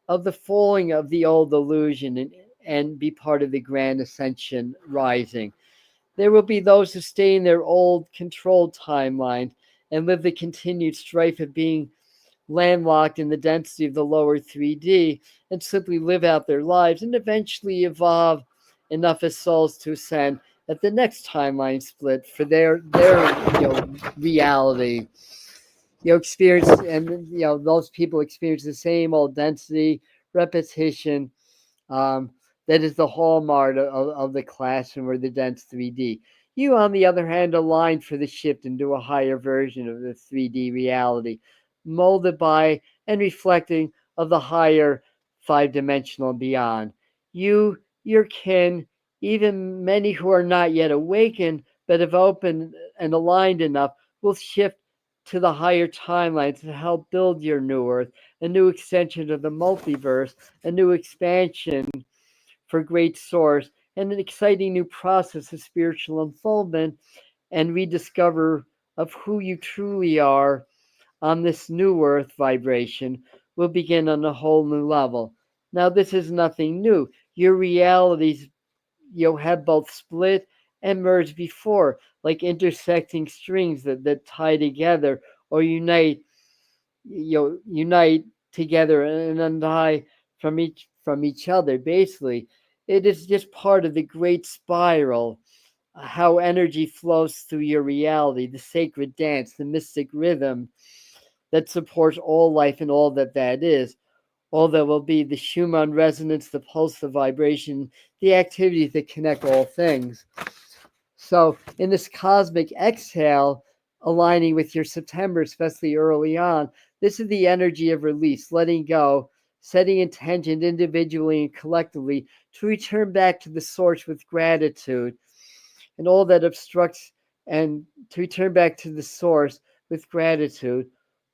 S1: of the falling of the old illusion, and be part of the grand ascension rising. There will be those who stay in their old controlled timelines and live the continued strife of being landlocked in the density of the lower 3D, and simply live out their lives and eventually evolve enough as souls to ascend. at the next timeline split for their reality. Experience, and those people experience the same old density, repetition. Um, that is the hallmark of the classroom or the dense 3D. You, on the other hand, aligned for the shift into a higher version of the 3D reality, molded by and reflecting of the higher 5-dimensional and beyond. You, your kin, even many who are not yet awakened but have opened and aligned enough, will shift to the higher timeline to help build your new earth, a new extension of the multiverse, a new expansion for great source, and an exciting new process of spiritual unfoldment and rediscover of who you truly are on this new earth vibration will begin on a whole new level. Now, this is nothing new. Your realities have both split and merged before, like intersecting strings that tie together or unite together and untie from each other. Basically, it is just part of the great spiral, how energy flows through your reality, the sacred dance, the mystic rhythm that supports all life and all that is. All that will be the Schumann resonance, the pulse, the vibration, the activities that connect all things. So, in this cosmic exhale, aligning with your September, especially early on, this is the energy of release, letting go, setting intention individually and collectively to return back to the source with gratitude and all that obstructs, and to return back to the source with gratitude,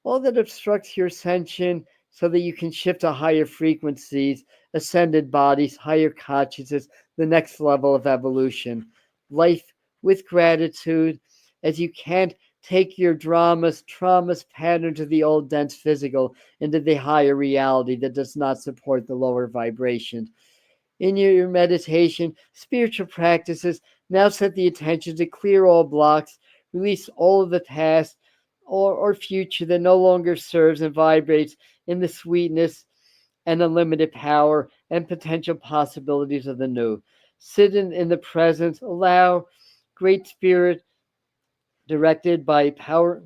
S1: all that obstructs your ascension so that you can shift to higher frequencies, ascended bodies, higher consciousness, the next level of evolution. Life with gratitude, as you can't take your traumas, patterns of the old dense physical into the higher reality that does not support the lower vibrations. In your meditation, spiritual practices, now set the attention to clear all blocks, release all of the past or future that no longer serves and vibrates in the sweetness and unlimited power and potential possibilities of the new. Sit in the presence, allow Great Spirit directed by power.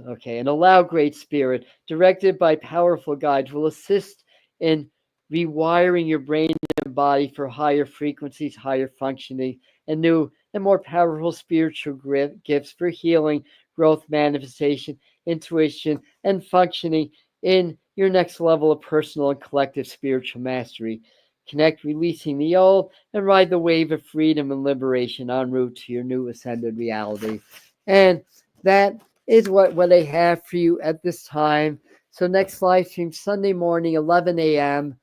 S1: Okay, and allow Great Spirit, directed by powerful guides, will assist in rewiring your brain and body for higher frequencies, higher functioning, and new and more powerful spiritual gifts for healing, growth, manifestation, intuition, and functioning in your next level of personal and collective spiritual mastery. Connect, releasing the old, and ride the wave of freedom and liberation en route to your new ascended reality. And that is what I have for you at this time. So next live stream, Sunday morning, 11 a.m.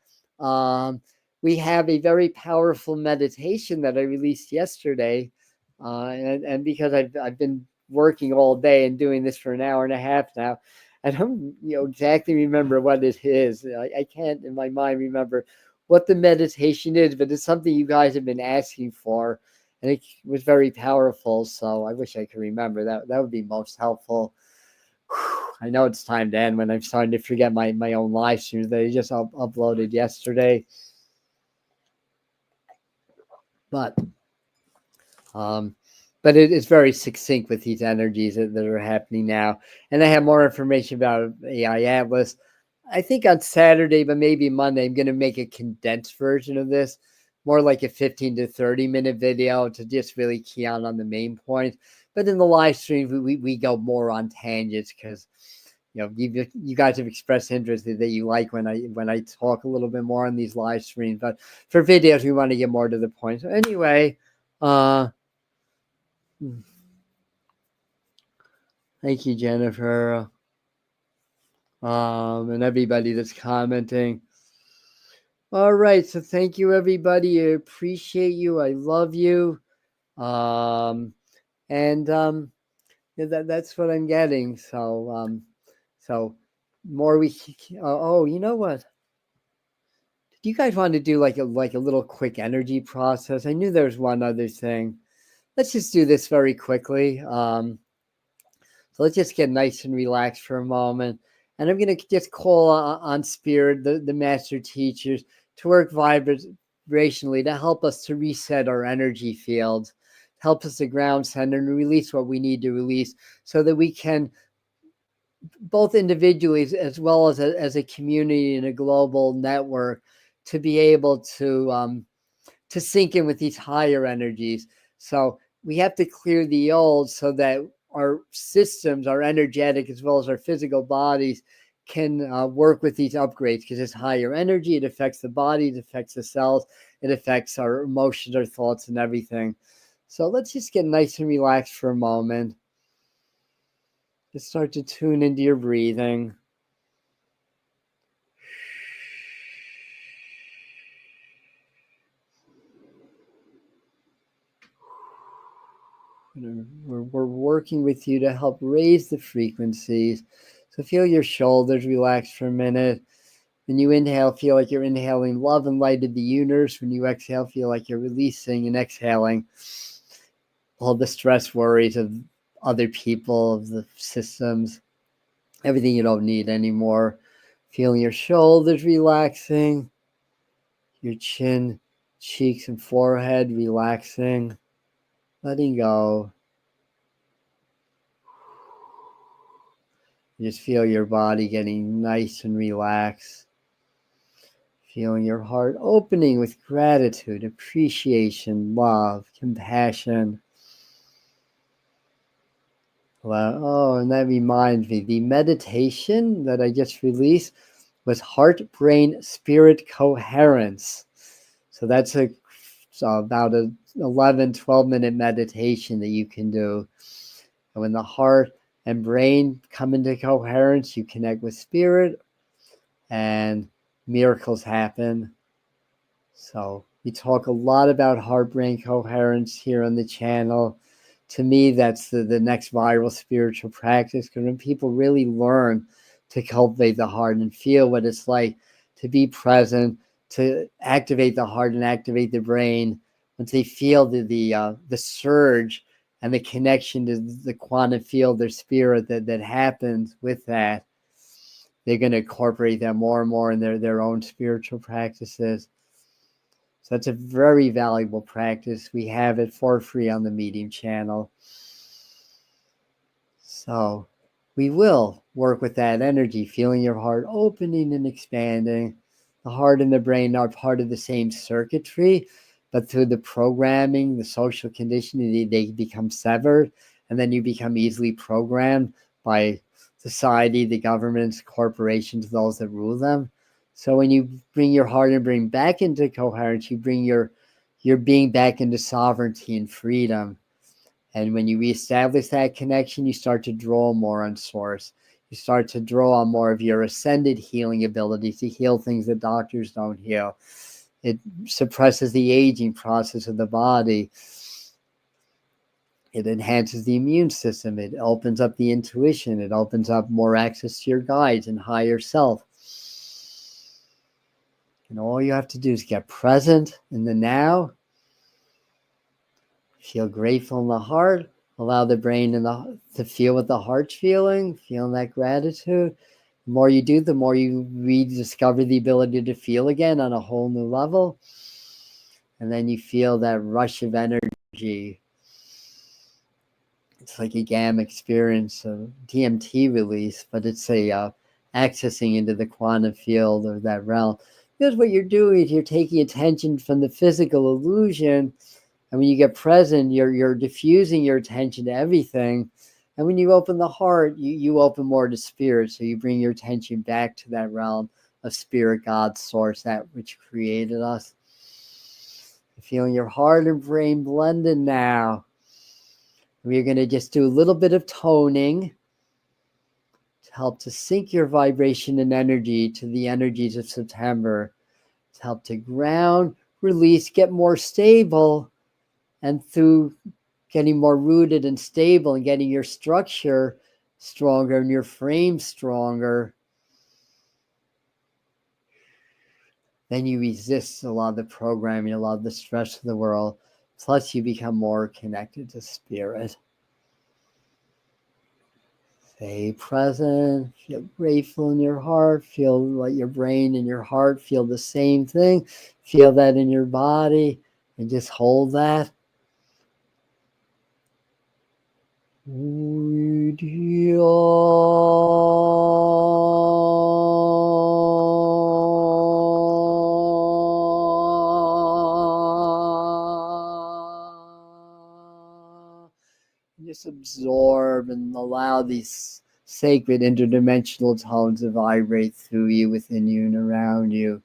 S1: We have a very powerful meditation that I released yesterday. And because I've been working all day and doing this for an hour and a half now, I don't exactly remember what it is. I can't in my mind remember what the meditation is, but it's something you guys have been asking for, and it was very powerful. So I wish I could remember that. That would be most helpful. I know it's time to end when I'm starting to forget my own live streams that I just uploaded yesterday. But it is very succinct with these energies that are happening now. And I have more information about AI Atlas. I think on Saturday, but maybe Monday, I'm going to make a condensed version of this, more like a 15 to 30 minute video to just really key on the main points. But in the live stream, we go more on tangents because you guys have expressed interest that you like when I talk a little bit more on these live streams. But for videos, we want to get more to the point. So anyway, thank you, Jennifer, and everybody that's commenting. All right, so thank you, everybody. I appreciate you. I love you, and that's what I'm getting. So more we. Oh, you know what? Do you guys want to do like a little quick energy process? I knew there was one other thing. Let's just do this very quickly. So let's just get nice and relaxed for a moment. And I'm going to just call on Spirit, the master teachers, to work vibrationally to help us to reset our energy field, help us to ground center and release what we need to release so that we can, both individually as well as a community and a global network, to be able to sync in with these higher energies. So we have to clear the old so that our systems, our energetic as well as our physical bodies, can work with these upgrades, because it's higher energy. It affects the body, it affects the cells, it affects our emotions, our thoughts, and everything. So let's just get nice and relaxed for a moment. Just start to tune into your breathing. We're working with you to help raise the frequencies. So feel your shoulders relax for a minute. When you inhale, feel like you're inhaling love and light of the universe. When you exhale, feel like you're releasing and exhaling all the stress, worries of other people, of the systems, everything you don't need anymore. Feeling your shoulders relaxing, your chin, cheeks, and forehead relaxing, letting go. You just feel your body getting nice and relaxed. Feeling your heart opening with gratitude, appreciation, love, compassion. Oh, and that reminds me, the meditation that I just released was heart, brain, spirit coherence. So that's about an 11, 12-minute meditation that you can do. And when the heart and brain come into coherence, you connect with spirit and miracles happen. So we talk a lot about heart-brain coherence here on the channel. To me, that's the next viral spiritual practice, because when people really learn to cultivate the heart and feel what it's like to be present, to activate the heart and activate the brain, once they feel the surge and the connection to the quantum field, their spirit that happens with that, they're going to incorporate that more and more in their own spiritual practices. So that's a very valuable practice. We have it for free on the Medium channel. So we will work with that energy, feeling your heart opening and expanding. The heart and the brain are part of the same circuitry, but through the programming, the social conditioning, they become severed, and then you become easily programmed by society, the governments, corporations, those that rule them. So when you bring your heart and brain back into coherence, you bring your being back into sovereignty and freedom. And when you reestablish that connection, you start to draw more on source. You start to draw on more of your ascended healing abilities to heal things that doctors don't heal. It suppresses the aging process of the body. It enhances the immune system. It opens up the intuition. It opens up more access to your guides and higher self. And all you have to do is get present in the now. Feel grateful in the heart. Allow the brain to feel what the heart's feeling that gratitude. The more you do, the more you rediscover the ability to feel again on a whole new level. And then you feel that rush of energy. It's like a gamma experience, a DMT release, but it's a accessing into the quantum field or that realm. Because what you're doing is you're taking attention from the physical illusion, and when you get present, you're diffusing your attention to everything. And when you open the heart, you open more to spirit. So you bring your attention back to that realm of spirit, God, source, that which created us. Feeling your heart and brain blended now. We're going to just do a little bit of toning to help to sync your vibration and energy to the energies of September, to help to ground, release, get more stable, and through getting more rooted and stable and getting your structure stronger and your frame stronger, then you resist a lot of the programming, a lot of the stress of the world. Plus, you become more connected to spirit. Stay present, feel grateful in your heart, feel like your brain and your heart feel the same thing, feel that in your body, and just hold that. Just absorb and allow these sacred interdimensional tones to vibrate through you, within you, and around you.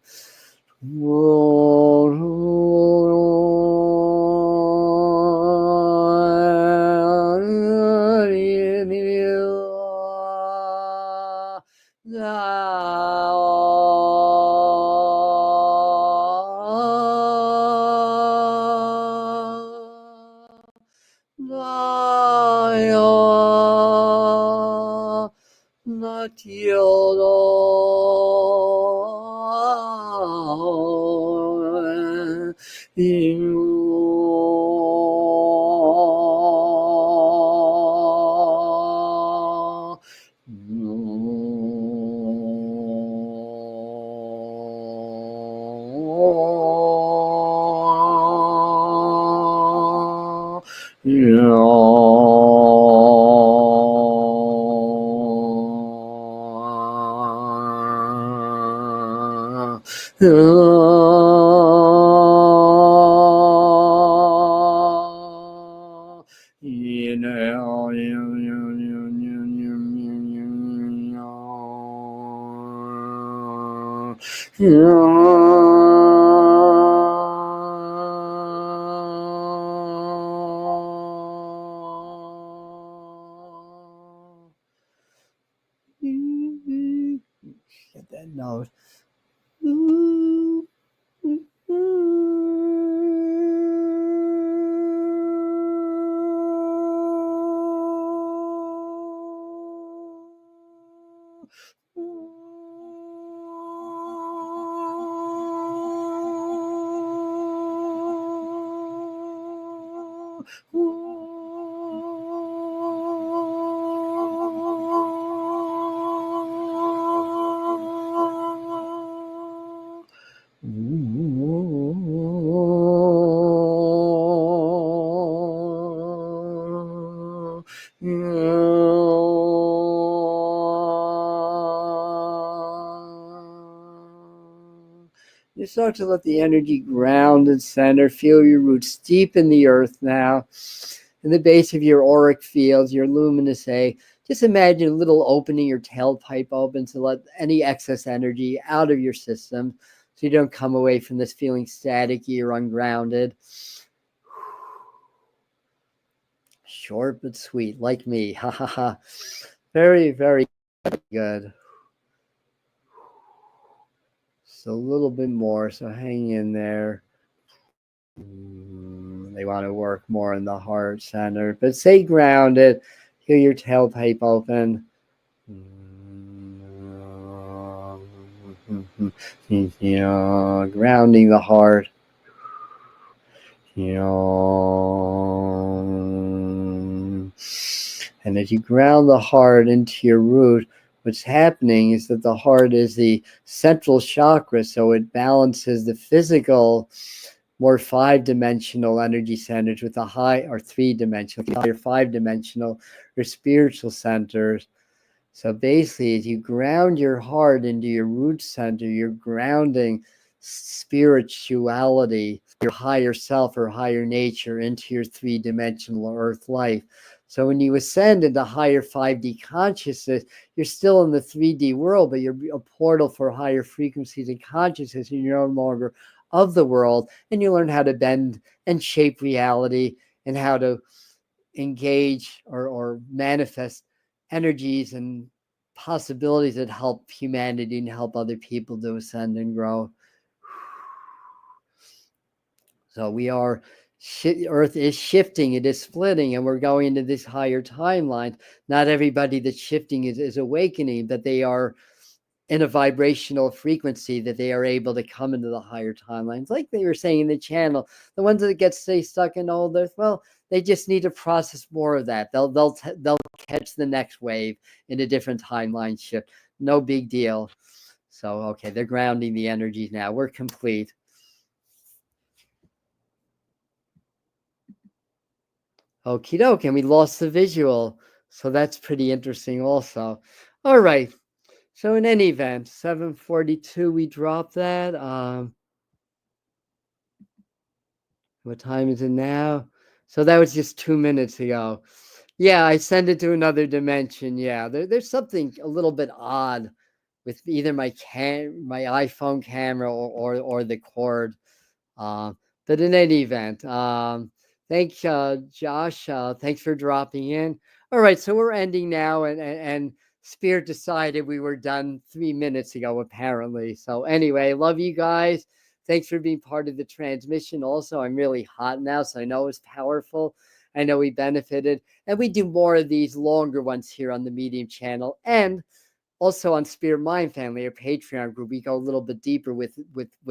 S1: Get that note. You start to let the energy ground and center. Feel your roots deep in the earth now. In the base of your auric fields, your luminous A. Just imagine a little opening your tailpipe open to let any excess energy out of your system so you don't come away from this feeling staticky or ungrounded. Short but sweet, like me. Ha ha ha. Very, very good. So a little bit more, so hang in there. They want to work more in the heart center, but stay grounded. Feel your tailpipe open. Grounding the heart. And as you ground the heart into your root, what's happening is that the heart is the central chakra, so it balances the physical, more five-dimensional energy centers with the high or three-dimensional, higher five-dimensional or spiritual centers. So basically, as you ground your heart into your root center, you're grounding spirituality, your higher self or higher nature into your three-dimensional earth life. So when you ascend into higher 5D consciousness, you're still in the 3D world, but you're a portal for higher frequencies of consciousness, and you're no longer of the world, and you learn how to bend and shape reality and how to engage or manifest energies and possibilities that help humanity and help other people to ascend and grow. So we are, Earth is shifting, it is splitting, and we're going into this higher timeline. Not everybody that's shifting is awakening, but they are in a vibrational frequency that they are able to come into the higher timelines. Like they were saying in the channel, the ones that get stay stuck in old earth, well, they just need to process more of that. They'll catch the next wave in a different timeline shift. No big deal. So okay, they're grounding the energies now. We're complete. Okie doke, and we lost the visual. So that's pretty interesting also. All right. So in any event, 7:42, we dropped that. What time is it now? So that was just 2 minutes ago. Yeah, I sent it to another dimension. Yeah, there's something a little bit odd with either my iPhone camera or the cord. Uh, but in any event, thanks, Josh. Thanks for dropping in. All right, so we're ending now, and Spirit decided we were done 3 minutes ago, apparently. So anyway, love you guys. Thanks for being part of the transmission. Also, I'm really hot now, so I know it's powerful. I know we benefited, and we do more of these longer ones here on the Medium channel, and also on Spirit Mind Family, our Patreon group, we go a little bit deeper with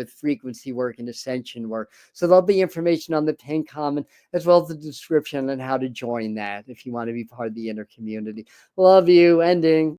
S1: frequency work and ascension work. So there'll be information on the pinned comment as well as the description on how to join that if you want to be part of the inner community. Love you. Ending.